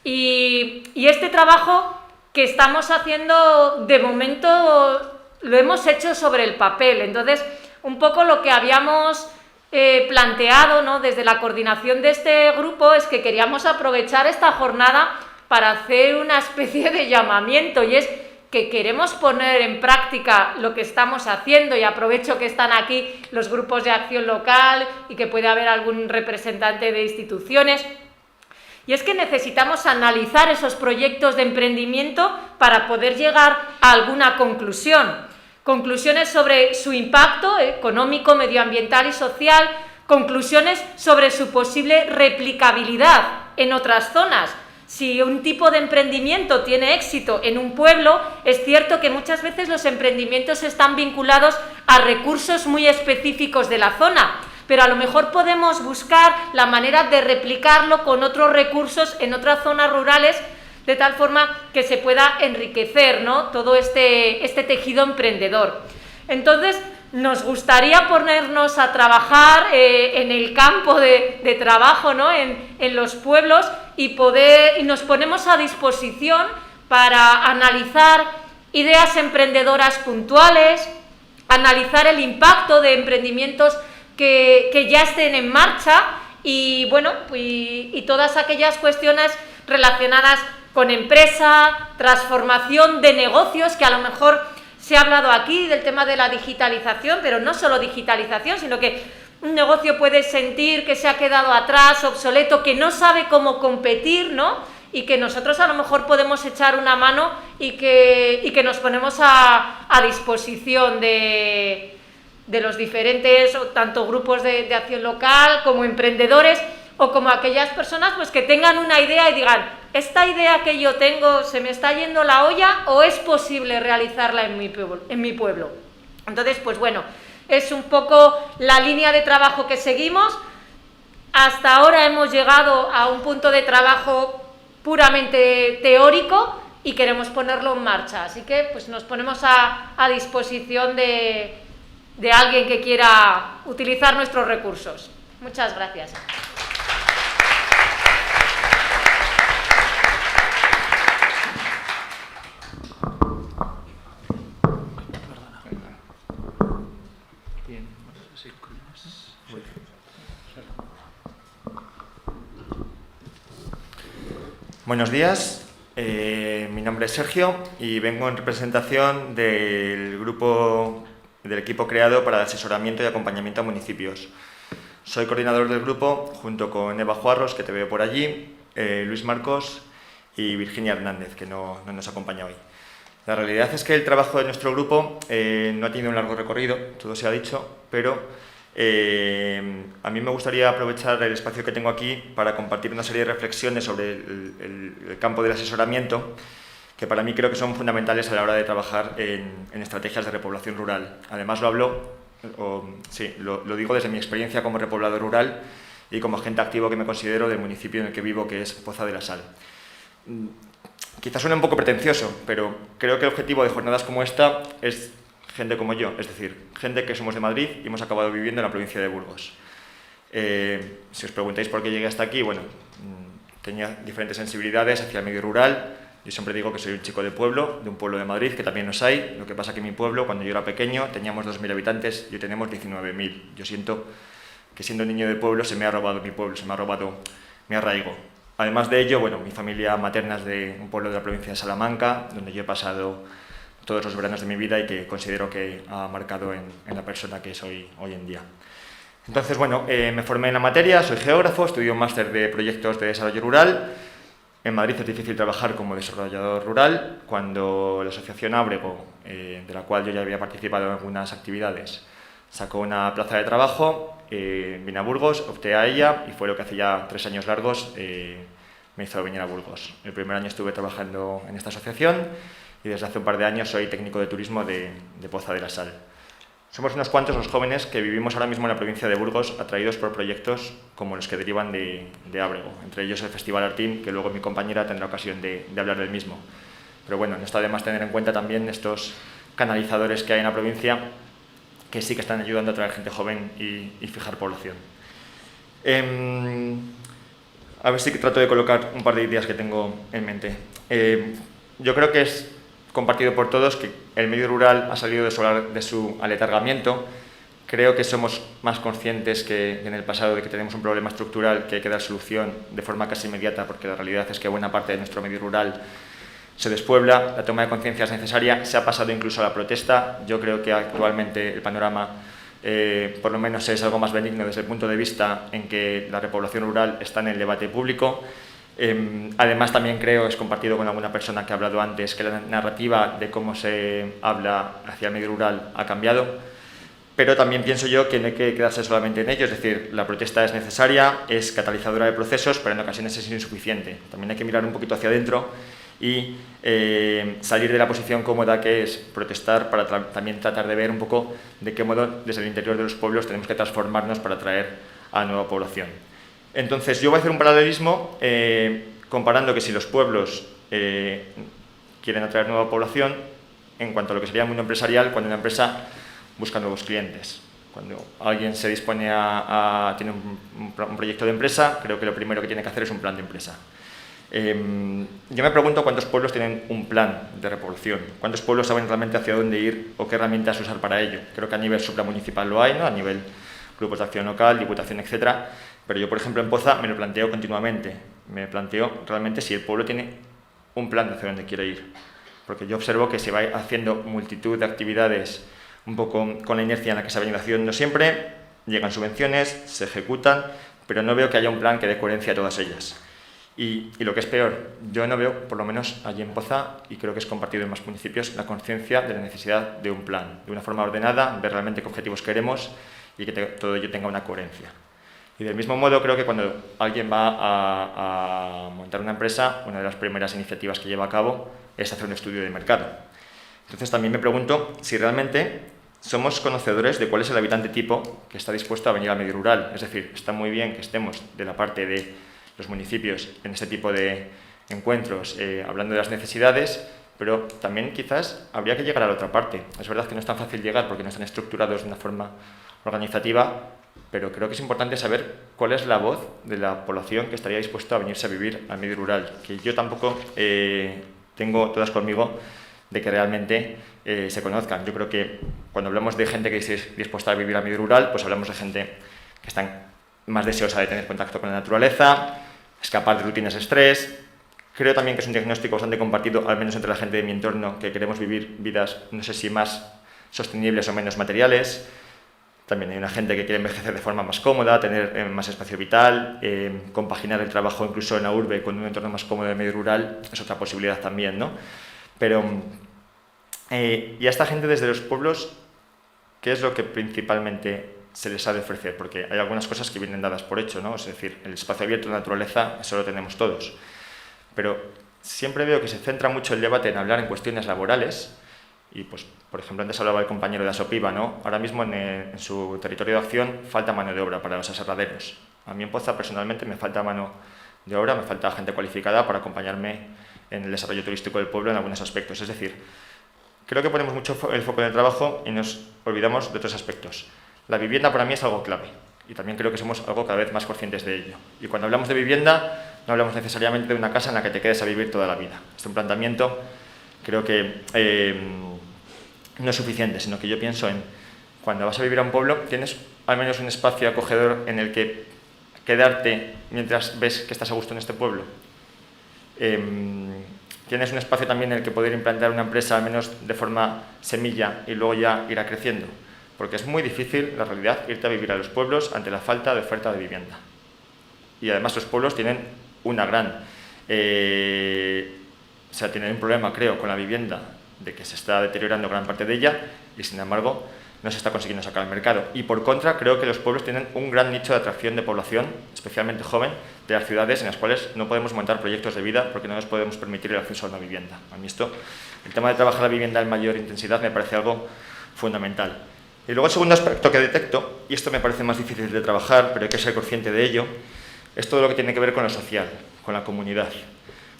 y este trabajo que estamos haciendo, de momento, lo hemos hecho sobre el papel. Entonces, un poco lo que habíamos planteado, ¿no? desde la coordinación de este grupo es que queríamos aprovechar esta jornada para hacer una especie de llamamiento, y es que queremos poner en práctica lo que estamos haciendo, y aprovecho que están aquí los grupos de acción local y que puede haber algún representante de instituciones. Y es que necesitamos analizar esos proyectos de emprendimiento para poder llegar a alguna conclusión. Conclusiones sobre su impacto económico, medioambiental y social, conclusiones sobre su posible replicabilidad en otras zonas. Si un tipo de emprendimiento tiene éxito en un pueblo, es cierto que muchas veces los emprendimientos están vinculados a recursos muy específicos de la zona, pero a lo mejor podemos buscar la manera de replicarlo con otros recursos en otras zonas rurales, de tal forma que se pueda enriquecer, ¿no? todo este tejido emprendedor. Entonces, nos gustaría ponernos a trabajar en el campo de trabajo, ¿no? en los pueblos, y nos ponemos a disposición para analizar ideas emprendedoras puntuales, analizar el impacto de emprendimientos que ya estén en marcha y, bueno, y todas aquellas cuestiones relacionadas con empresa, transformación de negocios, que a lo mejor se ha hablado aquí del tema de la digitalización, pero no solo digitalización, sino que un negocio puede sentir que se ha quedado atrás, obsoleto, que no sabe cómo competir, ¿no? Y que nosotros a lo mejor podemos echar una mano y que nos ponemos a disposición de los diferentes, tanto grupos de acción local como emprendedores, o como aquellas personas pues que tengan una idea y digan, esta idea que yo tengo se me está yendo la olla, o es posible realizarla en mi pueblo. Entonces, pues bueno, es un poco la línea de trabajo que seguimos. Hasta ahora hemos llegado a un punto de trabajo puramente teórico y queremos ponerlo en marcha, así que pues nos ponemos a disposición de alguien que quiera utilizar nuestros recursos. Muchas gracias. Buenos días, mi nombre es Sergio y vengo en representación del equipo creado para el asesoramiento y acompañamiento a municipios. Soy coordinador del grupo junto con Eva Juarros, que te veo por allí, Luis Marcos y Virginia Hernández, que no nos acompaña hoy. La realidad es que el trabajo de nuestro grupo no ha tenido un largo recorrido, todo se ha dicho, pero a mí me gustaría aprovechar el espacio que tengo aquí para compartir una serie de reflexiones sobre el campo del asesoramiento, que para mí creo que son fundamentales a la hora de trabajar en estrategias de repoblación rural. Además lo digo desde mi experiencia como repoblador rural y como agente activo que me considero del municipio en el que vivo, que es Poza de la Sal. Quizás suene un poco pretencioso, pero creo que el objetivo de jornadas como esta es gente como yo, es decir, gente que somos de Madrid y hemos acabado viviendo en la provincia de Burgos. Si os preguntáis por qué llegué hasta aquí, bueno, tenía diferentes sensibilidades hacia el medio rural. Yo siempre digo que soy un chico de pueblo, de un pueblo de Madrid, que también los hay. Lo que pasa que en mi pueblo, cuando yo era pequeño, teníamos 2.000 habitantes y hoy tenemos 19.000. Yo siento que siendo niño de pueblo se me ha robado mi pueblo, se me ha robado mi arraigo. Además de ello, bueno, mi familia materna es de un pueblo de la provincia de Salamanca, donde yo he pasado todos los veranos de mi vida y que considero que ha marcado en la persona que soy hoy en día. Entonces, bueno, me formé en la materia, soy geógrafo, estudié un máster de proyectos de desarrollo rural. En Madrid es difícil trabajar como desarrollador rural. Cuando la asociación Ábrego, de la cual yo ya había participado en algunas actividades, sacó una plaza de trabajo, vine a Burgos, opté a ella y fue lo que hace ya 3 años largos me hizo venir a Burgos. El primer año estuve trabajando en esta asociación y desde hace un par de años soy técnico de turismo de Poza de la Sal. Somos unos cuantos los jóvenes que vivimos ahora mismo en la provincia de Burgos atraídos por proyectos como los que derivan de Ábrego, entre ellos el Festival Artín, que luego mi compañera tendrá ocasión de hablar del mismo. Pero bueno, no está de más tener en cuenta también estos canalizadores que hay en la provincia que sí que están ayudando a atraer gente joven y fijar población. A ver si trato de colocar un par de ideas que tengo en mente. Yo creo que es compartido por todos que el medio rural ha salido de su aletargamiento. Creo que somos más conscientes que en el pasado de que tenemos un problema estructural que hay que dar solución de forma casi inmediata, porque la realidad es que buena parte de nuestro medio rural se despuebla, la toma de conciencia es necesaria, se ha pasado incluso a la protesta. Yo creo que actualmente el panorama por lo menos es algo más benigno desde el punto de vista en que la repoblación rural está en el debate público. Además también creo, es compartido con alguna persona que ha hablado antes, que la narrativa de cómo se habla hacia el medio rural ha cambiado, pero también pienso yo que no hay que quedarse solamente en ello, es decir, la protesta es necesaria, es catalizadora de procesos, pero en ocasiones es insuficiente. También hay que mirar un poquito hacia adentro y salir de la posición cómoda que es protestar para también tratar de ver un poco de qué modo desde el interior de los pueblos tenemos que transformarnos para atraer a nueva población. Entonces yo voy a hacer un paralelismo comparando que si los pueblos quieren atraer nueva población en cuanto a lo que sería el mundo empresarial, cuando una empresa busca nuevos clientes. Cuando alguien se dispone tiene un proyecto de empresa, creo que lo primero que tiene que hacer es un plan de empresa. Yo me pregunto cuántos pueblos tienen un plan de repoblación, cuántos pueblos saben realmente hacia dónde ir o qué herramientas usar para ello. Creo que a nivel supramunicipal lo hay, ¿no? A nivel grupos de acción local, diputación, etcétera. Pero yo, por ejemplo, en Poza me lo planteo continuamente. Me planteo realmente si el pueblo tiene un plan de hacia dónde quiere ir. Porque yo observo que se va haciendo multitud de actividades un poco con la inercia en la que se ha venido haciendo siempre, llegan subvenciones, se ejecutan, pero no veo que haya un plan que dé coherencia a todas ellas. Y lo que es peor, yo no veo, por lo menos allí en Poza, y creo que es compartido en más municipios, la conciencia de la necesidad de un plan, de una forma ordenada, ver realmente qué objetivos queremos y que todo ello tenga una coherencia. Y del mismo modo, creo que cuando alguien va a montar una empresa, una de las primeras iniciativas que lleva a cabo es hacer un estudio de mercado. Entonces también me pregunto si realmente somos conocedores de cuál es el habitante tipo que está dispuesto a venir al medio rural. Es decir, está muy bien que estemos de la parte de los municipios en este tipo de encuentros hablando de las necesidades, pero también quizás habría que llegar a la otra parte. Es verdad que no es tan fácil llegar porque no están estructurados de una forma organizativa, pero creo que es importante saber cuál es la voz de la población que estaría dispuesta a venirse a vivir al medio rural, que yo tampoco tengo todas conmigo de que realmente se conozcan. Yo creo que cuando hablamos de gente que esté dispuesta a vivir al medio rural, pues hablamos de gente que está más deseosa de tener contacto con la naturaleza, escapar de rutinas de estrés. Creo también que es un diagnóstico bastante compartido, al menos entre la gente de mi entorno, que queremos vivir vidas, no sé si más sostenibles o menos materiales. También hay una gente que quiere envejecer de forma más cómoda, tener más espacio vital, compaginar el trabajo incluso en la urbe con un entorno más cómodo de medio rural, es otra posibilidad también, ¿no? Pero, y a esta gente desde los pueblos, ¿qué es lo que principalmente se les ha de ofrecer? Porque hay algunas cosas que vienen dadas por hecho, ¿no? Es decir, el espacio abierto, la naturaleza, eso lo tenemos todos. Pero siempre veo que se centra mucho el debate en hablar en cuestiones laborales. Y, pues, por ejemplo, antes hablaba el compañero de Asopiva, ¿no? Ahora mismo en su territorio de acción falta mano de obra para los aserraderos. A mí en Poza, personalmente, me falta mano de obra, me falta gente cualificada para acompañarme en el desarrollo turístico del pueblo en algunos aspectos. Es decir, creo que ponemos mucho el foco en el trabajo y nos olvidamos de otros aspectos. La vivienda para mí es algo clave y también creo que somos algo cada vez más conscientes de ello. Y cuando hablamos de vivienda, no hablamos necesariamente de una casa en la que te quedes a vivir toda la vida. Es un planteamiento, creo que no es suficiente, sino que yo pienso en cuando vas a vivir a un pueblo, tienes al menos un espacio acogedor en el que quedarte mientras ves que estás a gusto en este pueblo. Tienes un espacio también en el que poder implantar una empresa, al menos de forma semilla, y luego ya irá creciendo. Porque es muy difícil, la realidad, irte a vivir a los pueblos ante la falta de oferta de vivienda. Y además los pueblos tienen una gran... tienen un problema, creo, con la vivienda, de que se está deteriorando gran parte de ella y, sin embargo, no se está consiguiendo sacar al mercado. Y, por contra, creo que los pueblos tienen un gran nicho de atracción de población, especialmente joven, de las ciudades en las cuales no podemos montar proyectos de vida porque no nos podemos permitir el acceso a una vivienda. A mí el tema de trabajar la vivienda en mayor intensidad me parece algo fundamental. Y luego el segundo aspecto que detecto, y esto me parece más difícil de trabajar, pero hay que ser consciente de ello, es todo lo que tiene que ver con lo social, con la comunidad.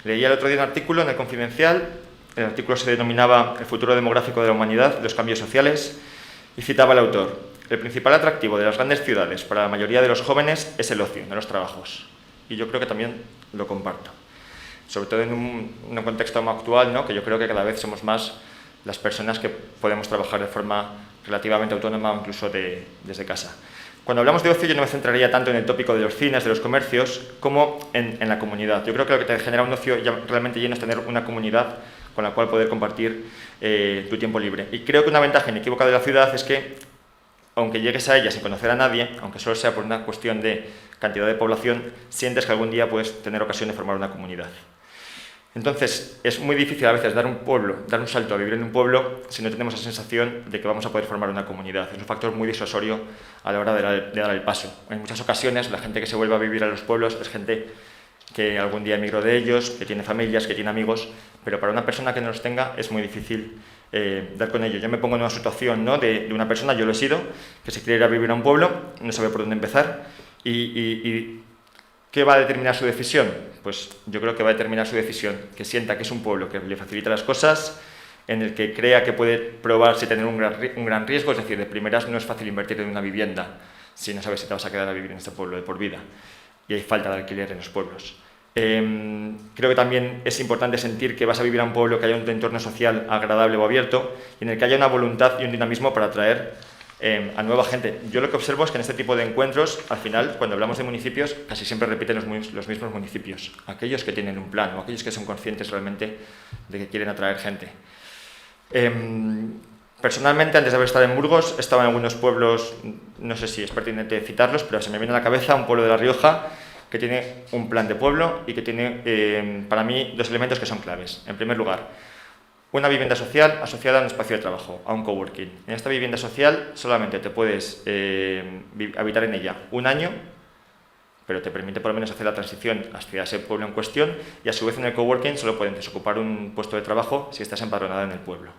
Leía el otro día un artículo en El Confidencial. El artículo se denominaba El futuro demográfico de la humanidad, los cambios sociales, y citaba al autor: el principal atractivo de las grandes ciudades para la mayoría de los jóvenes es el ocio, no los trabajos. Y yo creo que también lo comparto. Sobre todo en un contexto más actual, ¿no? Que yo creo que cada vez somos más las personas que podemos trabajar de forma relativamente autónoma o incluso desde casa. Cuando hablamos de ocio yo no me centraría tanto en el tópico de los cines, de los comercios, como en la comunidad. Yo creo que lo que te genera un ocio realmente lleno es tener una comunidad con la cual poder compartir tu tiempo libre. Y creo que una ventaja inequívoca de la ciudad es que, aunque llegues a ella sin conocer a nadie, aunque solo sea por una cuestión de cantidad de población, sientes que algún día puedes tener ocasión de formar una comunidad. Entonces, es muy difícil a veces dar un salto a vivir en un pueblo si no tenemos la sensación de que vamos a poder formar una comunidad. Es un factor muy disuasorio a la hora de dar el paso. En muchas ocasiones, la gente que se vuelve a vivir a los pueblos es gente que algún día emigró de ellos, que tiene familias, que tiene amigos, pero para una persona que no los tenga es muy difícil dar con ello. Yo me pongo en una situación, ¿no?, de una persona, yo lo he sido, que se quiere ir a vivir a un pueblo, no sabe por dónde empezar, y ¿qué va a determinar su decisión? Pues yo creo que va a determinar su decisión, que sienta que es un pueblo que le facilita las cosas, en el que crea que puede probar si tener un gran riesgo, es decir, de primeras no es fácil invertir en una vivienda si no sabes si te vas a quedar a vivir en este pueblo de por vida, y hay falta de alquiler en los pueblos. Creo que también es importante sentir que vas a vivir a un pueblo que haya un entorno social agradable o abierto y en el que haya una voluntad y un dinamismo para atraer a nueva gente. Yo lo que observo es que en este tipo de encuentros, al final, cuando hablamos de municipios, casi siempre repiten los mismos municipios, aquellos que tienen un plan o aquellos que son conscientes realmente de que quieren atraer gente. Personalmente, antes de haber estado en Burgos, he estado en algunos pueblos, no sé si es pertinente citarlos, pero se me viene a la cabeza un pueblo de La Rioja que tiene un plan de pueblo y que tiene, para mí, dos elementos que son claves. En primer lugar, una vivienda social asociada a un espacio de trabajo, a un coworking. En esta vivienda social solamente te puedes habitar en ella un año, pero te permite por lo menos hacer la transición hacia ese pueblo en cuestión, y a su vez en el coworking solo puedes desocupar un puesto de trabajo si estás empadronada en el pueblo.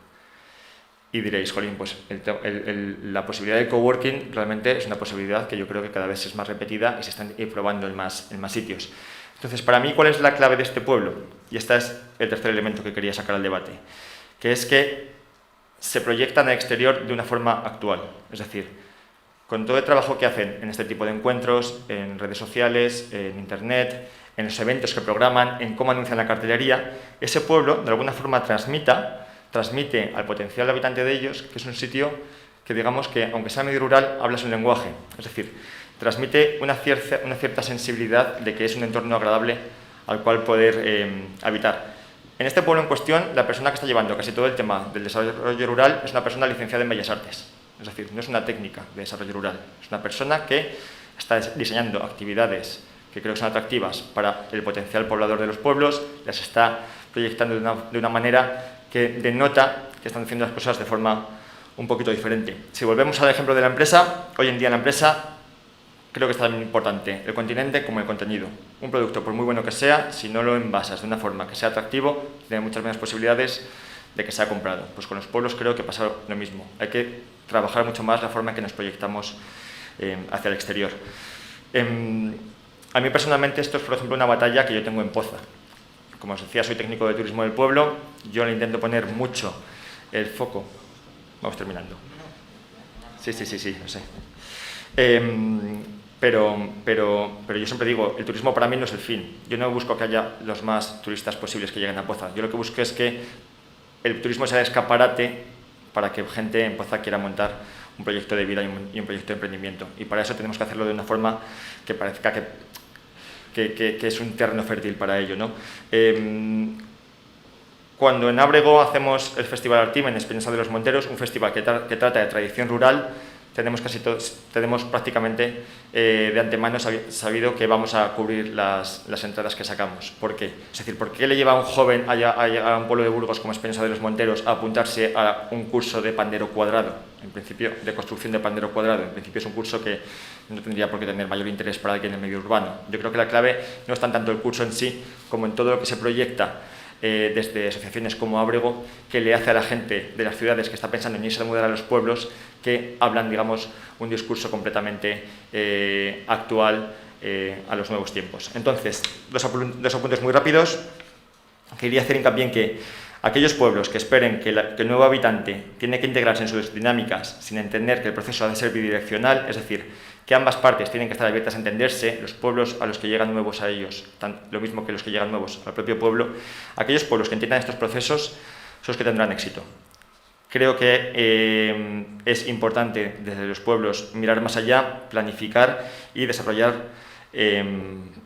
Y diréis, jolín, pues la posibilidad de coworking realmente es una posibilidad que yo creo que cada vez es más repetida y se están probando en más sitios. Entonces, para mí, ¿cuál es la clave de este pueblo? Y este es el tercer elemento que quería sacar al debate, que es que se proyectan al exterior de una forma actual. Es decir, con todo el trabajo que hacen en este tipo de encuentros, en redes sociales, en internet, en los eventos que programan, en cómo anuncian la cartelería, ese pueblo, de alguna forma, transmite al potencial habitante de ellos que es un sitio que, digamos que, aunque sea medio rural, habla su lenguaje. Es decir, transmite una cierta sensibilidad de que es un entorno agradable al cual poder habitar. En este pueblo en cuestión, la persona que está llevando casi todo el tema del desarrollo rural es una persona licenciada en Bellas Artes. Es decir, no es una técnica de desarrollo rural, es una persona que está diseñando actividades que creo que son atractivas para el potencial poblador de los pueblos, las está proyectando de una manera que denota que están haciendo las cosas de forma un poquito diferente. Si volvemos al ejemplo de la empresa, hoy en día la empresa creo que es tan importante el continente como el contenido. Un producto, por muy bueno que sea, si no lo envasas de una forma que sea atractivo, tiene muchas menos posibilidades de que sea comprado. Pues con los pueblos creo que pasa lo mismo. Hay que trabajar mucho más la forma en que nos proyectamos hacia el exterior. A mí personalmente esto es, por ejemplo, una batalla que yo tengo en Poza. Como os decía, soy técnico de turismo del pueblo, yo le intento poner mucho el foco. Vamos terminando. Sí, no sé. Pero yo siempre digo, el turismo para mí no es el fin. Yo no busco que haya los más turistas posibles que lleguen a Poza. Yo lo que busco es que el turismo sea el escaparate para que gente en Poza quiera montar un proyecto de vida y un proyecto de emprendimiento. Y para eso tenemos que hacerlo de una forma que parezca que es un terreno fértil para ello, ¿no? Cuando en Ábrego hacemos el Festival Artim en Espinosa de los Monteros, un festival que trata de tradición rural, tenemos prácticamente de antemano sabido que vamos a cubrir las entradas que sacamos. ¿Por qué? Es decir, ¿por qué le lleva a un joven a un pueblo de Burgos como Espinosa de los Monteros a apuntarse a un curso de pandero cuadrado? En principio, de construcción de pandero cuadrado. En principio es un curso que no tendría por qué tener mayor interés para alguien en el medio urbano. Yo creo que la clave no está en tanto el curso en sí, como en todo lo que se proyecta desde asociaciones como Ábrego, que le hace a la gente de las ciudades que está pensando en irse a mudar a los pueblos, que hablan, digamos, un discurso completamente actual a los nuevos tiempos. Entonces, dos apuntes muy rápidos. Quería hacer hincapié en que aquellos pueblos que esperen que el nuevo habitante tiene que integrarse en sus dinámicas sin entender que el proceso ha de ser bidireccional, es decir, que ambas partes tienen que estar abiertas a entenderse, los pueblos a los que llegan nuevos a ellos, lo mismo que los que llegan nuevos al propio pueblo, aquellos pueblos que entiendan estos procesos son los que tendrán éxito. Creo que es importante desde los pueblos mirar más allá, planificar y desarrollar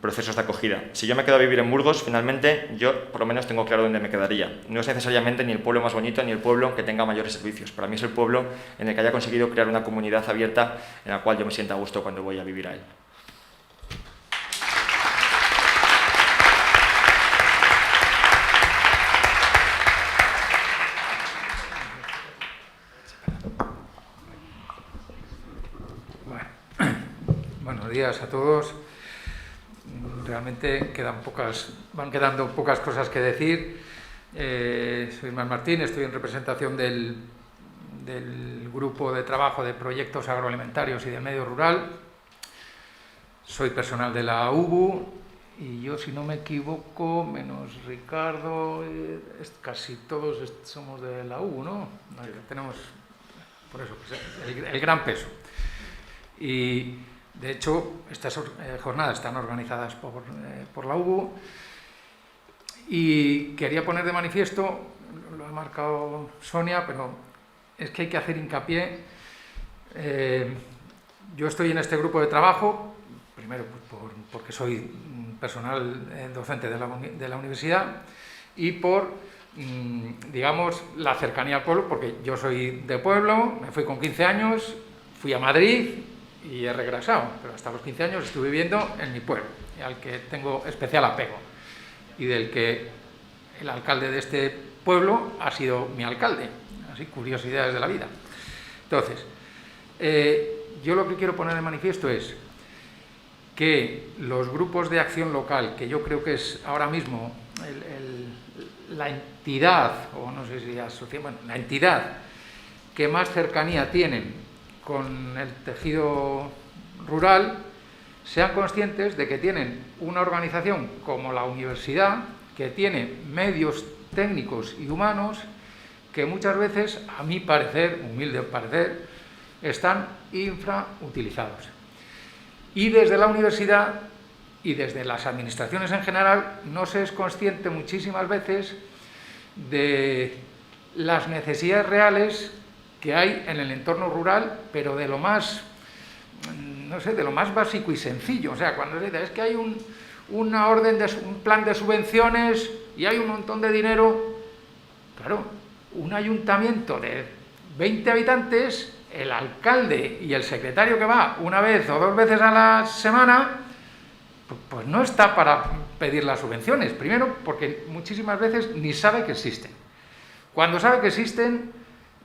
procesos de acogida. Si yo me quedo a vivir en Burgos, finalmente yo por lo menos tengo claro dónde me quedaría. No es necesariamente ni el pueblo más bonito ni el pueblo que tenga mayores servicios. Para mí es el pueblo en el que haya conseguido crear una comunidad abierta en la cual yo me sienta a gusto cuando voy a vivir a él. Buenos días a todos. Realmente van quedando pocas cosas que decir. Soy Ismael Martín, estoy en representación del grupo de trabajo de proyectos agroalimentarios y del medio rural. Soy personal de la UBU y yo, si no me equivoco, menos Ricardo, casi todos somos de la UBU, ¿no? Tenemos, por eso, pues, el gran peso. Y de hecho, estas jornadas están organizadas por la UBU y quería poner de manifiesto, lo ha marcado Sonia, pero es que hay que hacer hincapié. Yo estoy en este grupo de trabajo, primero porque soy personal docente de la universidad y por, digamos, la cercanía al pueblo, porque yo soy de pueblo, me fui con 15 años, fui a Madrid y he regresado, pero hasta los 15 años estuve viviendo en mi pueblo, al que tengo especial apego, y del que el alcalde de este pueblo ha sido mi alcalde. Así, curiosidades de la vida. Entonces, yo lo que quiero poner de manifiesto es que los grupos de acción local, que yo creo que es ahora mismo la entidad, o no sé si asociación, bueno, la entidad que más cercanía tienen con el tejido rural, sean conscientes de que tienen una organización como la universidad, que tiene medios técnicos y humanos que muchas veces, a mi parecer, humilde parecer, están infrautilizados. Y desde la universidad y desde las administraciones en general no se es consciente muchísimas veces de las necesidades reales que hay en el entorno rural, pero de lo más, no sé, de lo más básico y sencillo. O sea, cuando se dice, es que hay un plan de subvenciones y hay un montón de dinero, claro, un ayuntamiento de 20 habitantes el alcalde y el secretario que va una vez o 2 veces a la semana, pues no está para pedir las subvenciones. Primero, porque muchísimas veces ni sabe que existen. Cuando sabe que existen,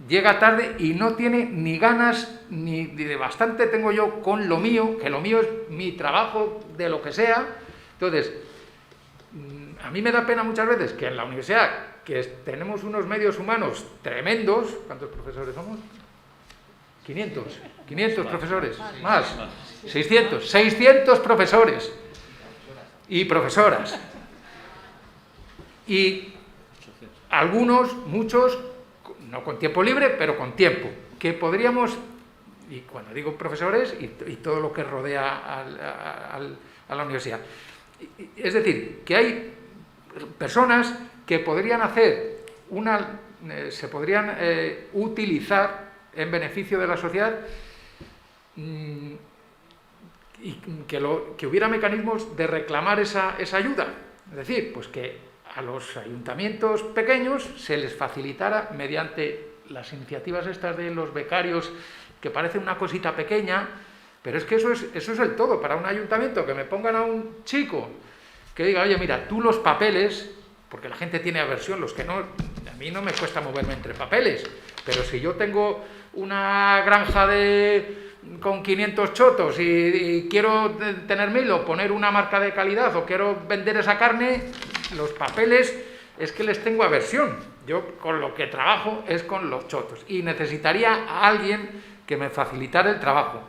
llega tarde y no tiene ni ganas, ni de bastante tengo yo con lo mío, que lo mío es mi trabajo, de lo que sea. Entonces, a mí me da pena muchas veces que en la universidad, que tenemos unos medios humanos tremendos. ¿Cuántos profesores somos? 500 profesores, más, 600 profesores y profesoras. Y algunos, muchos, no con tiempo libre, pero con tiempo, que podríamos, y cuando digo profesores, y todo lo que rodea a la universidad. Es decir, que hay personas que podrían hacer se podrían utilizar en beneficio de la sociedad, y que hubiera mecanismos de reclamar esa ayuda. Es decir, pues que a los ayuntamientos pequeños se les facilitara mediante las iniciativas estas de los becarios, que parece una cosita pequeña, pero es que eso es el todo. Para un ayuntamiento, que me pongan a un chico que diga, oye, mira, tú los papeles, porque la gente tiene aversión, los que no, a mí no me cuesta moverme entre papeles, pero si yo tengo una granja con 500 chotos y quiero tener 1000 o poner una marca de calidad o quiero vender esa carne, los papeles es que les tengo aversión. Yo con lo que trabajo es con los chotos y necesitaría a alguien que me facilitara el trabajo.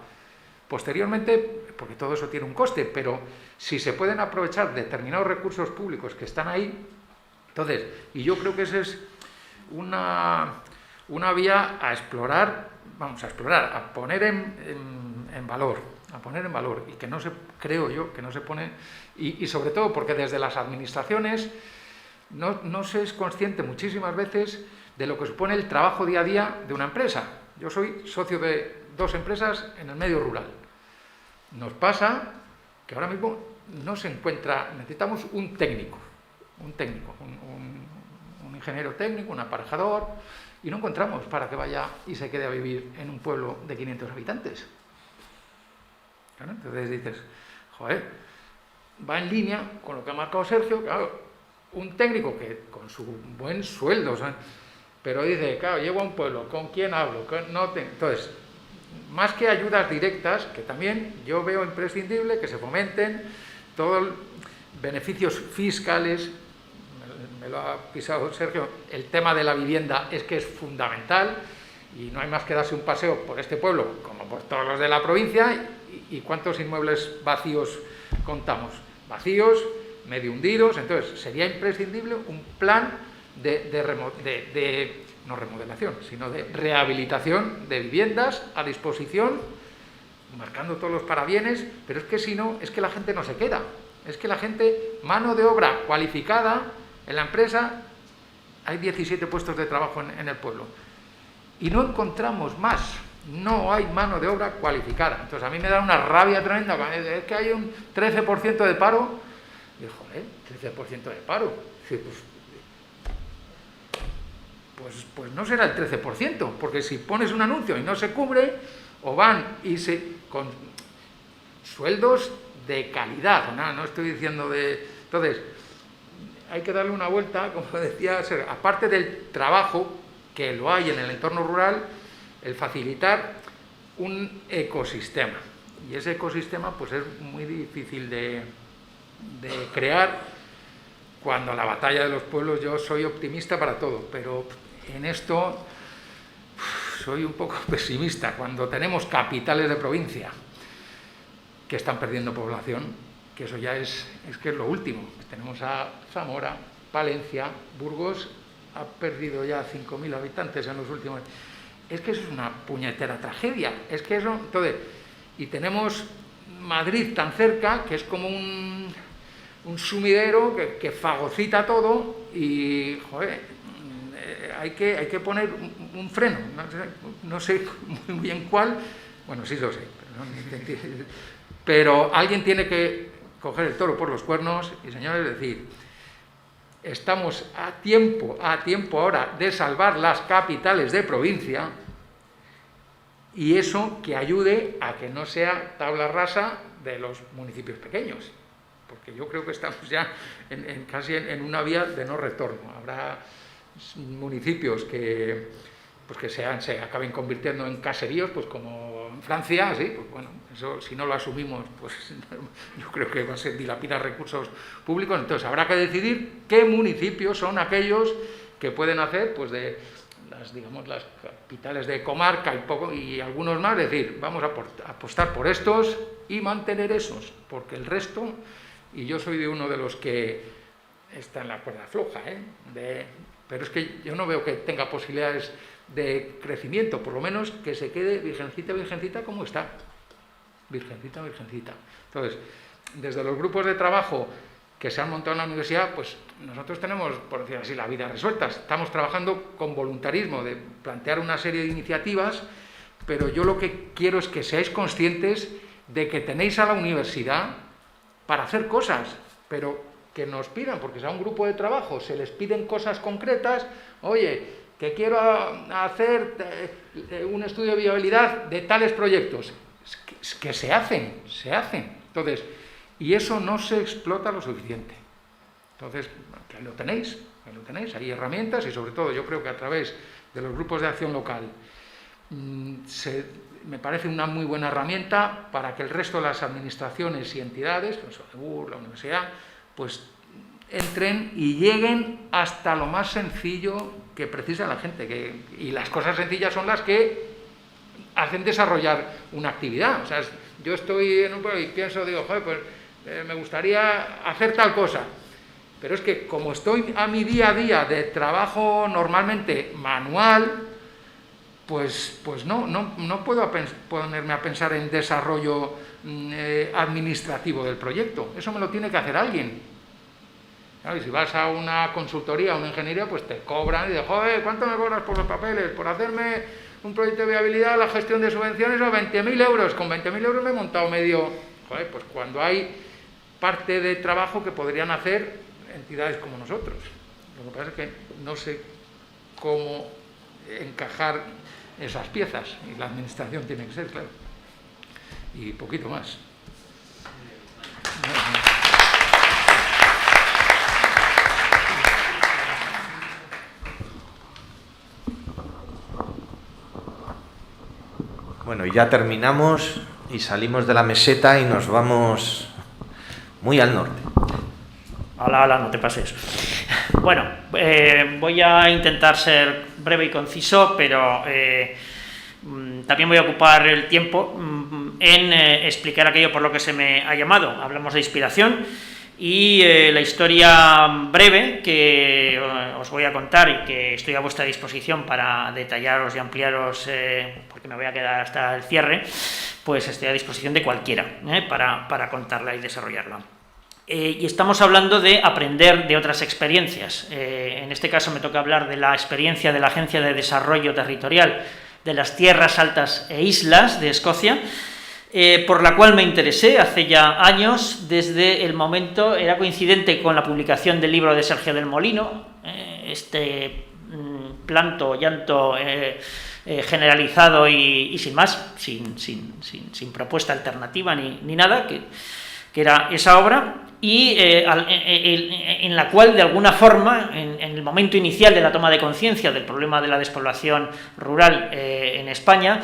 Posteriormente, porque todo eso tiene un coste, pero si se pueden aprovechar determinados recursos públicos que están ahí, entonces, y yo creo que esa es una vía a explorar, a poner en valor, y que no se, creo yo, que no se pone, y sobre todo porque desde las administraciones no se es consciente muchísimas veces de lo que supone el trabajo día a día de una empresa. Yo soy socio de 2 empresas en el medio rural. Nos pasa que ahora mismo no se encuentra, necesitamos un técnico, un ingeniero técnico, un aparejador, y no encontramos para que vaya y se quede a vivir en un pueblo de 500 habitantes. Claro, entonces dices, joder, va en línea con lo que ha marcado Sergio, claro, un técnico que con su buen sueldo, ¿sabes? Pero dice, claro, llego a un pueblo, ¿con quién hablo? Entonces, más que ayudas directas, que también yo veo imprescindible que se fomenten todos beneficios fiscales, me lo ha pisado Sergio, el tema de la vivienda es que es fundamental y no hay más que darse un paseo por este pueblo, como por todos los de la provincia, y cuántos inmuebles vacíos contamos, vacíos, medio hundidos. Entonces sería imprescindible un plan no remodelación, sino de rehabilitación de viviendas a disposición, marcando todos los parabienes, pero es que si no, es que la gente no se queda, es que la gente, mano de obra cualificada en la empresa, hay 17 puestos de trabajo en el pueblo, y no encontramos más, no hay mano de obra cualificada. Entonces a mí me da una rabia tremenda, es que hay un 13% de paro, y joder, 13% de paro, sí, pues no será el 13%, porque si pones un anuncio y no se cubre, o van con sueldos de calidad, no estoy diciendo de... Entonces, hay que darle una vuelta, como decía, aparte del trabajo que lo hay en el entorno rural, el facilitar un ecosistema. Y ese ecosistema pues es muy difícil de crear. Cuando la batalla de los pueblos, yo soy optimista para todo, pero en esto soy un poco pesimista. Cuando tenemos capitales de provincia que están perdiendo población, que eso ya es que es lo último. Tenemos a Zamora, Palencia, Burgos ha perdido ya 5.000 habitantes en los últimos años. Es que eso es una puñetera tragedia. Es que eso, entonces, y tenemos Madrid tan cerca, que es como un sumidero que fagocita todo, y joder, hay que poner un freno, no sé muy bien cuál, bueno, sí lo sé, pero alguien tiene que coger el toro por los cuernos y, señores, decir, estamos a tiempo ahora de salvar las capitales de provincia, y eso que ayude a que no sea tabla rasa de los municipios pequeños, porque yo creo que estamos ya casi en una vía de no retorno. Habrá municipios que se acaben convirtiendo en caseríos, pues como en Francia, ¿sí? Pues bueno, eso si no lo asumimos, pues yo creo que va a ser dilapidar recursos públicos. Entonces habrá que decidir qué municipios son aquellos que pueden hacer, pues de las capitales de comarca y algunos más, es decir, vamos a apostar por estos y mantener esos, porque el resto, y yo soy de uno de los que está en la cuerda floja, pero es que yo no veo que tenga posibilidades de crecimiento, por lo menos que se quede virgencita como está, virgencita. Entonces, desde los grupos de trabajo que se han montado en la universidad, pues nosotros tenemos, por decir así, la vida resuelta. Estamos trabajando con voluntarismo de plantear una serie de iniciativas, pero yo lo que quiero es que seáis conscientes de que tenéis a la universidad para hacer cosas, pero que nos pidan, porque sea un grupo de trabajo, se les piden cosas concretas, oye, que quiero hacer un estudio de viabilidad de tales proyectos, que se hacen. Entonces, y eso no se explota lo suficiente. Entonces, que lo tenéis, hay herramientas y sobre todo yo creo que a través de los grupos de acción local me parece una muy buena herramienta para que el resto de las administraciones y entidades, la universidad, pues entren y lleguen hasta lo más sencillo que precisa la gente, y las cosas sencillas son las que hacen desarrollar una actividad. O sea, yo estoy en un pueblo y digo, joder, pues me gustaría hacer tal cosa, pero es que como estoy a mi día a día de trabajo normalmente manual, pues no puedo ponerme a pensar en desarrollo administrativo del proyecto. Eso me lo tiene que hacer alguien. Claro, y si vas a una consultoría, a una ingeniería, pues te cobran y dices, joder, ¿cuánto me cobras por los papeles? Por hacerme un proyecto de viabilidad, la gestión de subvenciones, o 20.000 euros. Con 20.000 euros me he montado medio. Joder, pues cuando hay parte de trabajo que podrían hacer entidades como nosotros. Lo que pasa es que no sé cómo encajar esas piezas, y la administración tiene que ser, claro, y poquito más. Bueno, y ya terminamos y salimos de la meseta y nos vamos muy al norte. Hola, no te pases. Bueno, voy a intentar ser breve y conciso, pero también voy a ocupar el tiempo en explicar aquello por lo que se me ha llamado. Hablamos de inspiración y la historia breve que os voy a contar y que estoy a vuestra disposición para detallaros y ampliaros, porque me voy a quedar hasta el cierre, pues estoy a disposición de cualquiera para contarla y desarrollarla. Y estamos hablando de aprender de otras experiencias. En este caso me toca hablar de la experiencia de la Agencia de Desarrollo Territorial de las Tierras Altas e Islas de Escocia, por la cual me interesé hace ya años. Desde el momento, era coincidente con la publicación del libro de Sergio del Molino, este planto, llanto generalizado y sin más, sin propuesta alternativa ni nada, que era esa obra, y en la cual, de alguna forma, en el momento inicial de la toma de conciencia del problema de la despoblación rural en España,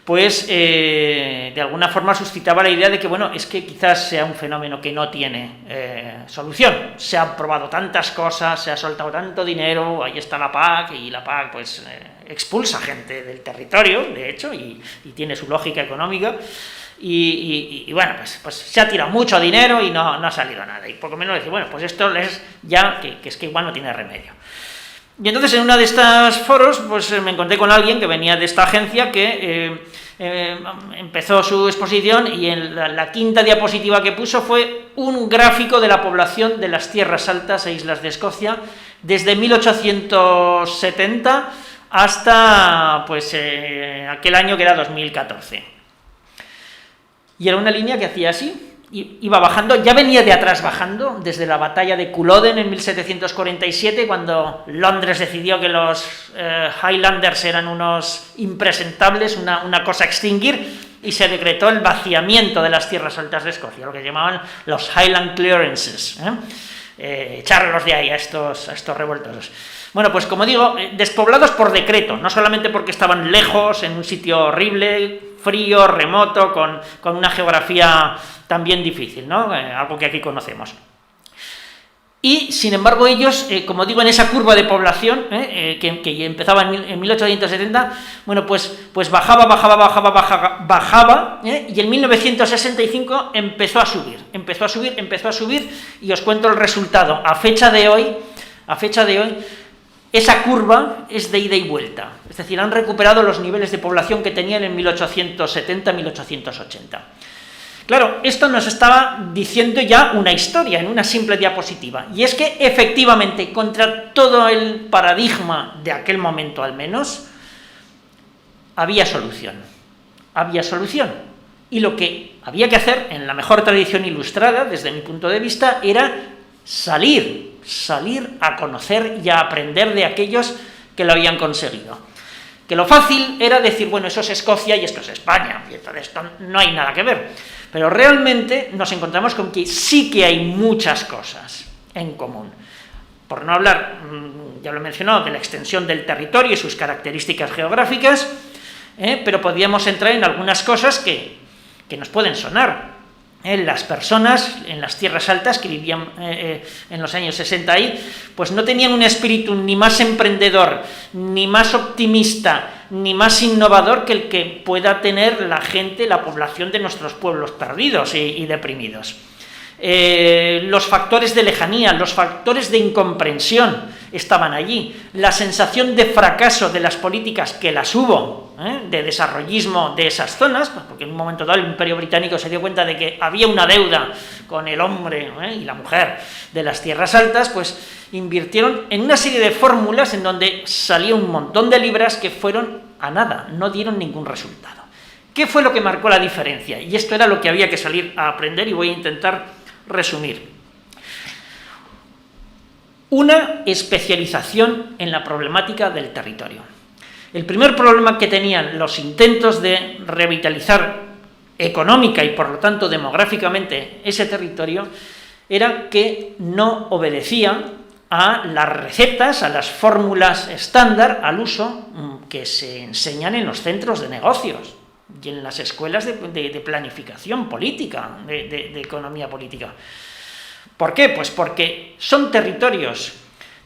pues de alguna forma suscitaba la idea de que, bueno, es que quizás sea un fenómeno que no tiene solución. Se han probado tantas cosas, se ha soltado tanto dinero, ahí está la PAC, y la PAC pues expulsa gente del territorio, de hecho, y tiene su lógica económica. Y bueno, pues se ha tirado mucho dinero y no ha salido nada. Y poco menos decir, bueno, pues esto es ya que es que igual no tiene remedio. Y entonces en uno de estos foros pues me encontré con alguien que venía de esta agencia que empezó su exposición, y en la quinta diapositiva que puso fue un gráfico de la población de las Tierras Altas e Islas de Escocia desde 1870 hasta pues aquel año que era 2014. Y era una línea que hacía así, iba bajando, ya venía de atrás bajando, desde la batalla de Culloden en 1747, cuando Londres decidió que los Highlanders eran unos impresentables, una cosa a extinguir, y se decretó el vaciamiento de las tierras altas de Escocia, lo que llamaban los Highland Clearances, echarlos de ahí a estos revoltosos. Bueno, pues como digo, despoblados por decreto, no solamente porque estaban lejos, en un sitio horrible, frío, remoto, con una geografía también difícil, ¿no? Algo que aquí conocemos. Y, sin embargo, ellos, como digo, en esa curva de población, que empezaba en 1870, bueno, pues bajaba, y en 1965 empezó a subir, y os cuento el resultado. A fecha de hoy, esa curva es de ida y vuelta, es decir, han recuperado los niveles de población que tenían en 1870-1880. Claro, esto nos estaba diciendo ya una historia en una simple diapositiva, y es que efectivamente, contra todo el paradigma de aquel momento al menos, había solución, y lo que había que hacer, en la mejor tradición ilustrada, desde mi punto de vista, era salir a conocer y a aprender de aquellos que lo habían conseguido. Que lo fácil era decir, bueno, eso es Escocia y esto es España, y entonces esto no hay nada que ver. Pero realmente nos encontramos con que sí que hay muchas cosas en común. Por no hablar, ya lo he mencionado, de la extensión del territorio y sus características geográficas, pero podríamos entrar en algunas cosas que nos pueden sonar. Las personas en las tierras altas que vivían en los años 60 ahí, pues no tenían un espíritu ni más emprendedor, ni más optimista, ni más innovador que el que pueda tener la gente, la población de nuestros pueblos perdidos y deprimidos. Los factores de lejanía, los factores de incomprensión estaban allí, la sensación de fracaso de las políticas, que las hubo, de desarrollismo de esas zonas, porque en un momento dado el Imperio Británico se dio cuenta de que había una deuda con el hombre y la mujer de las tierras altas, pues invirtieron en una serie de fórmulas en donde salía un montón de libras que fueron a nada, no dieron ningún resultado. ¿Qué fue lo que marcó la diferencia? Y esto era lo que había que salir a aprender, y voy a intentar resumir. Una especialización en la problemática del territorio. El primer problema que tenían los intentos de revitalizar económica y por lo tanto demográficamente ese territorio era que no obedecía a las recetas, a las fórmulas estándar, al uso que se enseñan en los centros de negocios y en las escuelas de planificación política, de economía política. ¿Por qué? Pues porque son territorios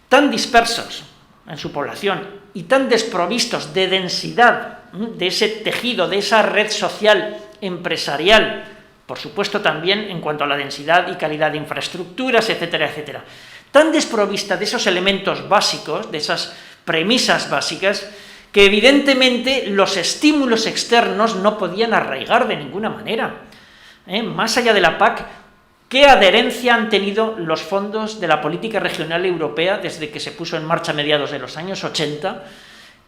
tan dispersos en su población y tan desprovistos de densidad, de ese tejido, de esa red social empresarial, por supuesto también en cuanto a la densidad y calidad de infraestructuras, etcétera, etcétera, tan desprovista de esos elementos básicos, de esas premisas básicas, que evidentemente los estímulos externos no podían arraigar de ninguna manera. Más allá de la PAC, ¿qué adherencia han tenido los fondos de la política regional europea desde que se puso en marcha a mediados de los años 80?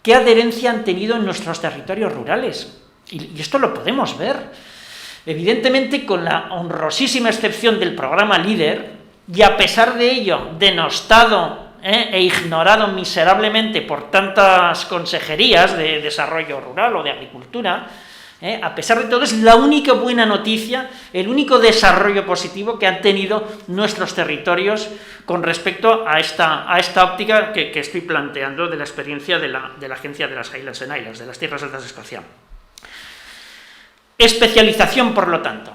¿Qué adherencia han tenido en nuestros territorios rurales? Y esto lo podemos ver. Evidentemente, con la honrosísima excepción del programa LEADER, y a pesar de ello, denostado e ignorado miserablemente por tantas consejerías de desarrollo rural o de agricultura, a pesar de todo es la única buena noticia, el único desarrollo positivo que han tenido nuestros territorios con respecto a esta óptica que estoy planteando de la experiencia de la Agencia de las Highlands and Islands, de las Tierras Altas de Escocia. Especialización, por lo tanto,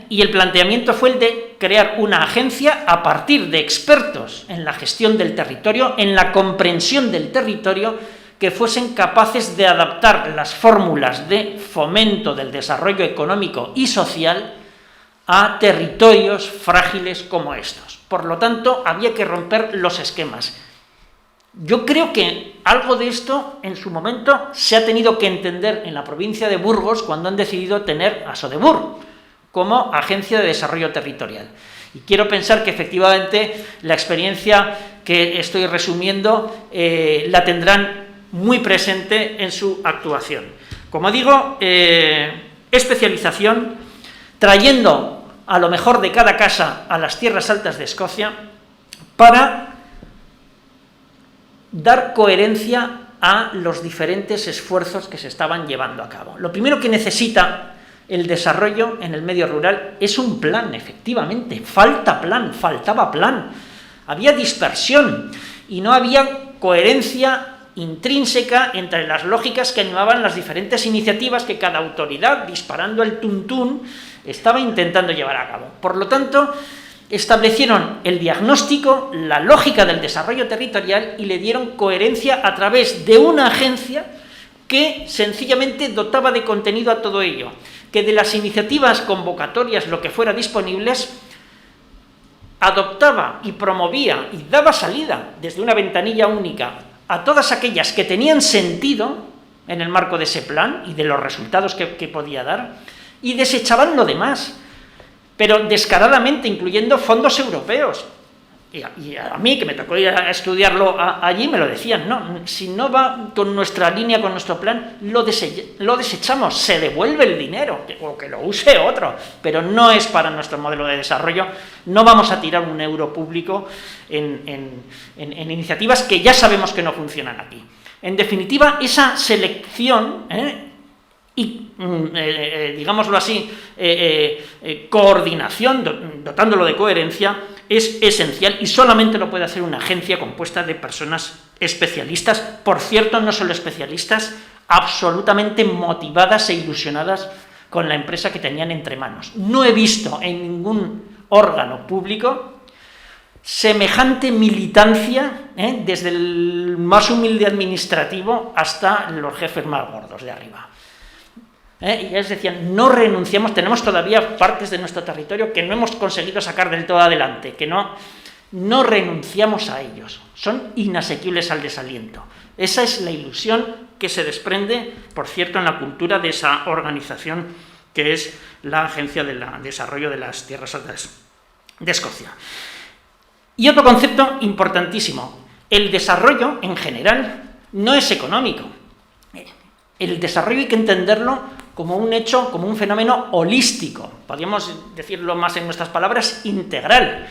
y el planteamiento fue el de crear una agencia a partir de expertos en la gestión del territorio, en la comprensión del territorio, que fuesen capaces de adaptar las fórmulas de fomento del desarrollo económico y social a territorios frágiles como estos. Por lo tanto, había que romper los esquemas. Yo creo que algo de esto en su momento se ha tenido que entender en la provincia de Burgos cuando han decidido tener a Sodebur como agencia de desarrollo territorial. Y quiero pensar que efectivamente la experiencia que estoy resumiendo la tendrán muy presente en su actuación. Como digo, especialización, trayendo a lo mejor de cada casa a las tierras altas de Escocia, para dar coherencia a los diferentes esfuerzos que se estaban llevando a cabo. Lo primero que necesita el desarrollo en el medio rural es un plan, efectivamente. Faltaba plan. Había dispersión y no había coherencia intrínseca entre las lógicas que animaban las diferentes iniciativas que cada autoridad, disparando el tuntún, estaba intentando llevar a cabo. Por lo tanto, establecieron el diagnóstico, la lógica del desarrollo territorial y le dieron coherencia a través de una agencia que sencillamente dotaba de contenido a todo ello, que de las iniciativas convocatorias, lo que fuera disponibles, adoptaba y promovía y daba salida desde una ventanilla única a todas aquellas que tenían sentido en el marco de ese plan y de los resultados que podía dar, y desechaban lo demás, pero descaradamente, incluyendo fondos europeos. Y a mí, que me tocó ir a estudiarlo allí, me lo decían, no, si no va con nuestra línea, con nuestro plan, lo desechamos, se devuelve el dinero, o que lo use otro, pero no es para nuestro modelo de desarrollo, no vamos a tirar un euro público en iniciativas que ya sabemos que no funcionan aquí. En definitiva, esa selección, y, digámoslo así, coordinación, dotándolo de coherencia, es esencial y solamente lo puede hacer una agencia compuesta de personas especialistas, por cierto, no solo especialistas, absolutamente motivadas e ilusionadas con la empresa que tenían entre manos. No he visto en ningún órgano público semejante militancia, desde el más humilde administrativo hasta los jefes más gordos de arriba. Y ellos decían, no renunciamos, tenemos todavía partes de nuestro territorio que no hemos conseguido sacar del todo adelante, que no renunciamos a ellos, son inasequibles al desaliento. Esa es la ilusión que se desprende, por cierto, en la cultura de esa organización que es la Agencia de Desarrollo de las Tierras Altas de Escocia. Y otro concepto importantísimo, el desarrollo en general no es económico. El desarrollo hay que entenderlo como un hecho, como un fenómeno holístico, podríamos decirlo más en nuestras palabras, integral.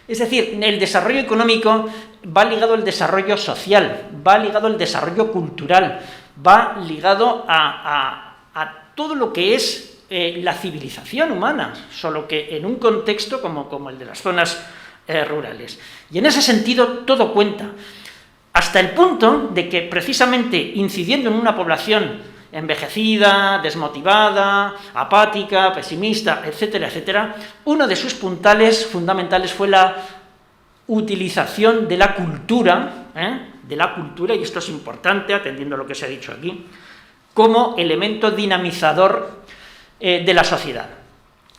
Es decir, el desarrollo económico va ligado al desarrollo social, va ligado al desarrollo cultural, va ligado a todo lo que es la civilización humana, solo que en un contexto como el de las zonas rurales. Y en ese sentido todo cuenta, hasta el punto de que precisamente incidiendo en una población envejecida, desmotivada, apática, pesimista, etcétera, etcétera, uno de sus puntales fundamentales fue la utilización de la cultura, y esto es importante, atendiendo a lo que se ha dicho aquí, como elemento dinamizador de la sociedad.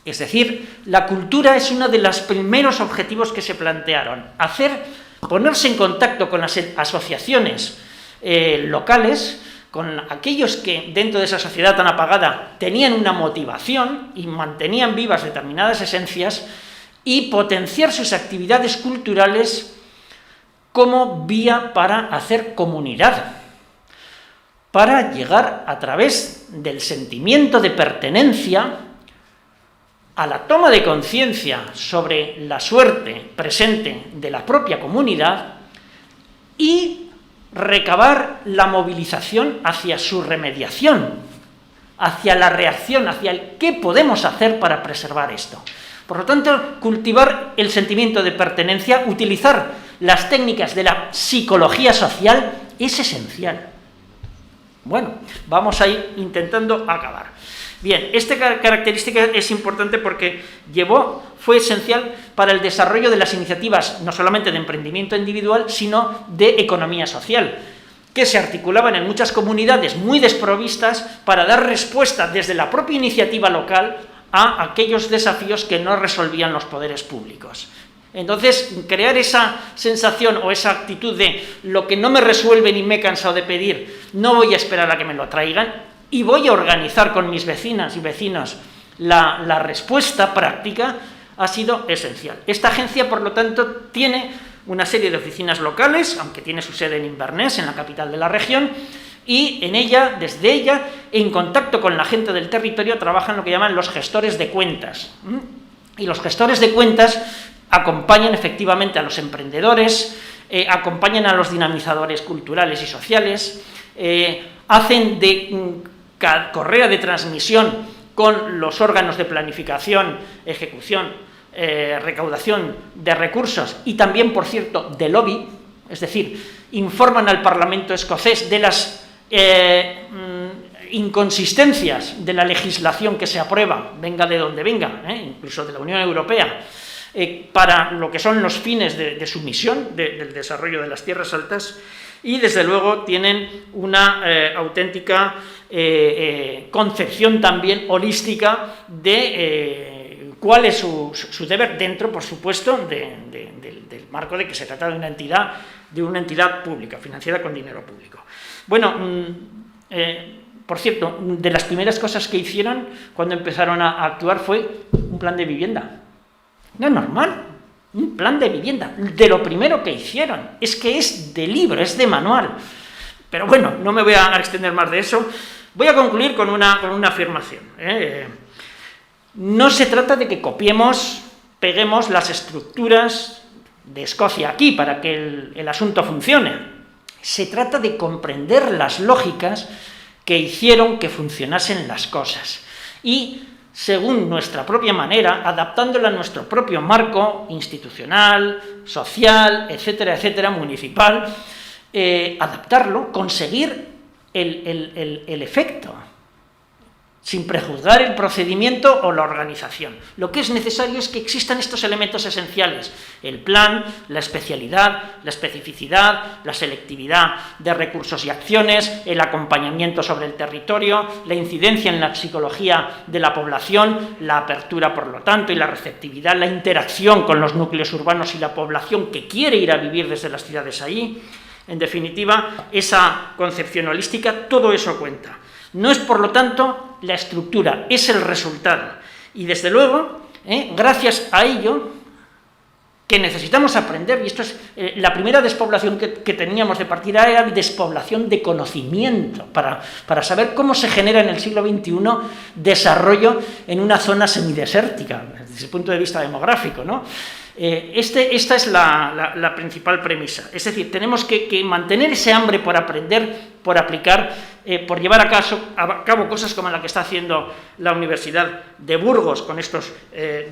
Es decir, la cultura es uno de los primeros objetivos que se plantearon, ponerse en contacto con las asociaciones locales, con aquellos que dentro de esa sociedad tan apagada tenían una motivación y mantenían vivas determinadas esencias, y potenciar sus actividades culturales como vía para hacer comunidad, para llegar a través del sentimiento de pertenencia a la toma de conciencia sobre la suerte presente de la propia comunidad y recabar la movilización hacia su remediación, hacia la reacción, hacia el qué podemos hacer para preservar esto. Por lo tanto, cultivar el sentimiento de pertenencia, utilizar las técnicas de la psicología social es esencial. Bueno, vamos a ir intentando acabar. Bien, esta característica es importante porque fue esencial para el desarrollo de las iniciativas, no solamente de emprendimiento individual, sino de economía social, que se articulaban en muchas comunidades muy desprovistas para dar respuesta desde la propia iniciativa local a aquellos desafíos que no resolvían los poderes públicos. Entonces, crear esa sensación o esa actitud de lo que no me resuelve ni me he cansado de pedir, no voy a esperar a que me lo traigan, y voy a organizar con mis vecinas y vecinos la respuesta práctica, ha sido esencial. Esta agencia, por lo tanto, tiene una serie de oficinas locales, aunque tiene su sede en Inverness, en la capital de la región, y desde ella, en contacto con la gente del territorio, trabajan lo que llaman los gestores de cuentas. Y los gestores de cuentas acompañan efectivamente a los emprendedores, acompañan a los dinamizadores culturales y sociales, hacen de correa de transmisión con los órganos de planificación, ejecución, recaudación de recursos y también, por cierto, de lobby, es decir, informan al Parlamento escocés de las inconsistencias de la legislación que se aprueba, venga de donde venga, incluso de la Unión Europea, para lo que son los fines de su misión, del desarrollo de las tierras altas, y desde luego tienen una auténtica concepción también holística de cuál es su deber dentro, por supuesto, del marco de que se trata de una entidad pública, financiada con dinero público. Bueno, por cierto, de las primeras cosas que hicieron cuando empezaron a actuar fue un plan de vivienda. No es normal, un plan de vivienda, de lo primero que hicieron, es que es de libro, es de manual. Pero bueno, no me voy a extender más de eso, voy a concluir con una afirmación. No se trata de que peguemos las estructuras de Escocia aquí para que el asunto funcione. Se trata de comprender las lógicas que hicieron que funcionasen las cosas y, según nuestra propia manera, adaptándola a nuestro propio marco institucional, social, etcétera, etcétera, municipal, adaptarlo, conseguir el efecto, sin prejuzgar el procedimiento o la organización. Lo que es necesario es que existan estos elementos esenciales: el plan, la especialidad, la especificidad, la selectividad de recursos y acciones, el acompañamiento sobre el territorio, la incidencia en la psicología de la población, la apertura, por lo tanto, y la receptividad, la interacción con los núcleos urbanos y la población que quiere ir a vivir desde las ciudades allí. En definitiva, esa concepción holística, todo eso cuenta. No es, por lo tanto, la estructura, es el resultado. Y, desde luego, gracias a ello, que necesitamos aprender, y esto es la primera despoblación que teníamos de partida, era despoblación de conocimiento, para saber cómo se genera en el siglo XXI desarrollo en una zona semidesértica, desde el punto de vista demográfico, ¿no? Esta es la principal premisa. Es decir, tenemos que mantener ese hambre por aprender, por aplicar, por llevar a cabo cosas como la que está haciendo la Universidad de Burgos con estos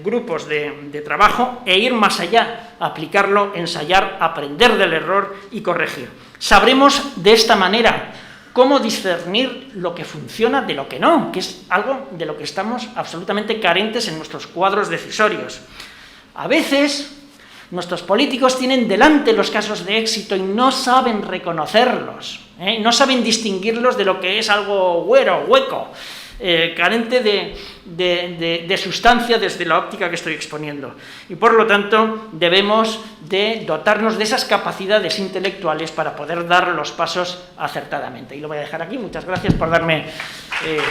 grupos de trabajo, e ir más allá, aplicarlo, ensayar, aprender del error y corregir. Sabremos de esta manera cómo discernir lo que funciona de lo que no, que es algo de lo que estamos absolutamente carentes en nuestros cuadros decisorios. A veces nuestros políticos tienen delante los casos de éxito y no saben reconocerlos, no saben distinguirlos de lo que es algo güero, hueco, carente de sustancia desde la óptica que estoy exponiendo. Y por lo tanto debemos de dotarnos de esas capacidades intelectuales para poder dar los pasos acertadamente. Y lo voy a dejar aquí. Muchas gracias por darme esta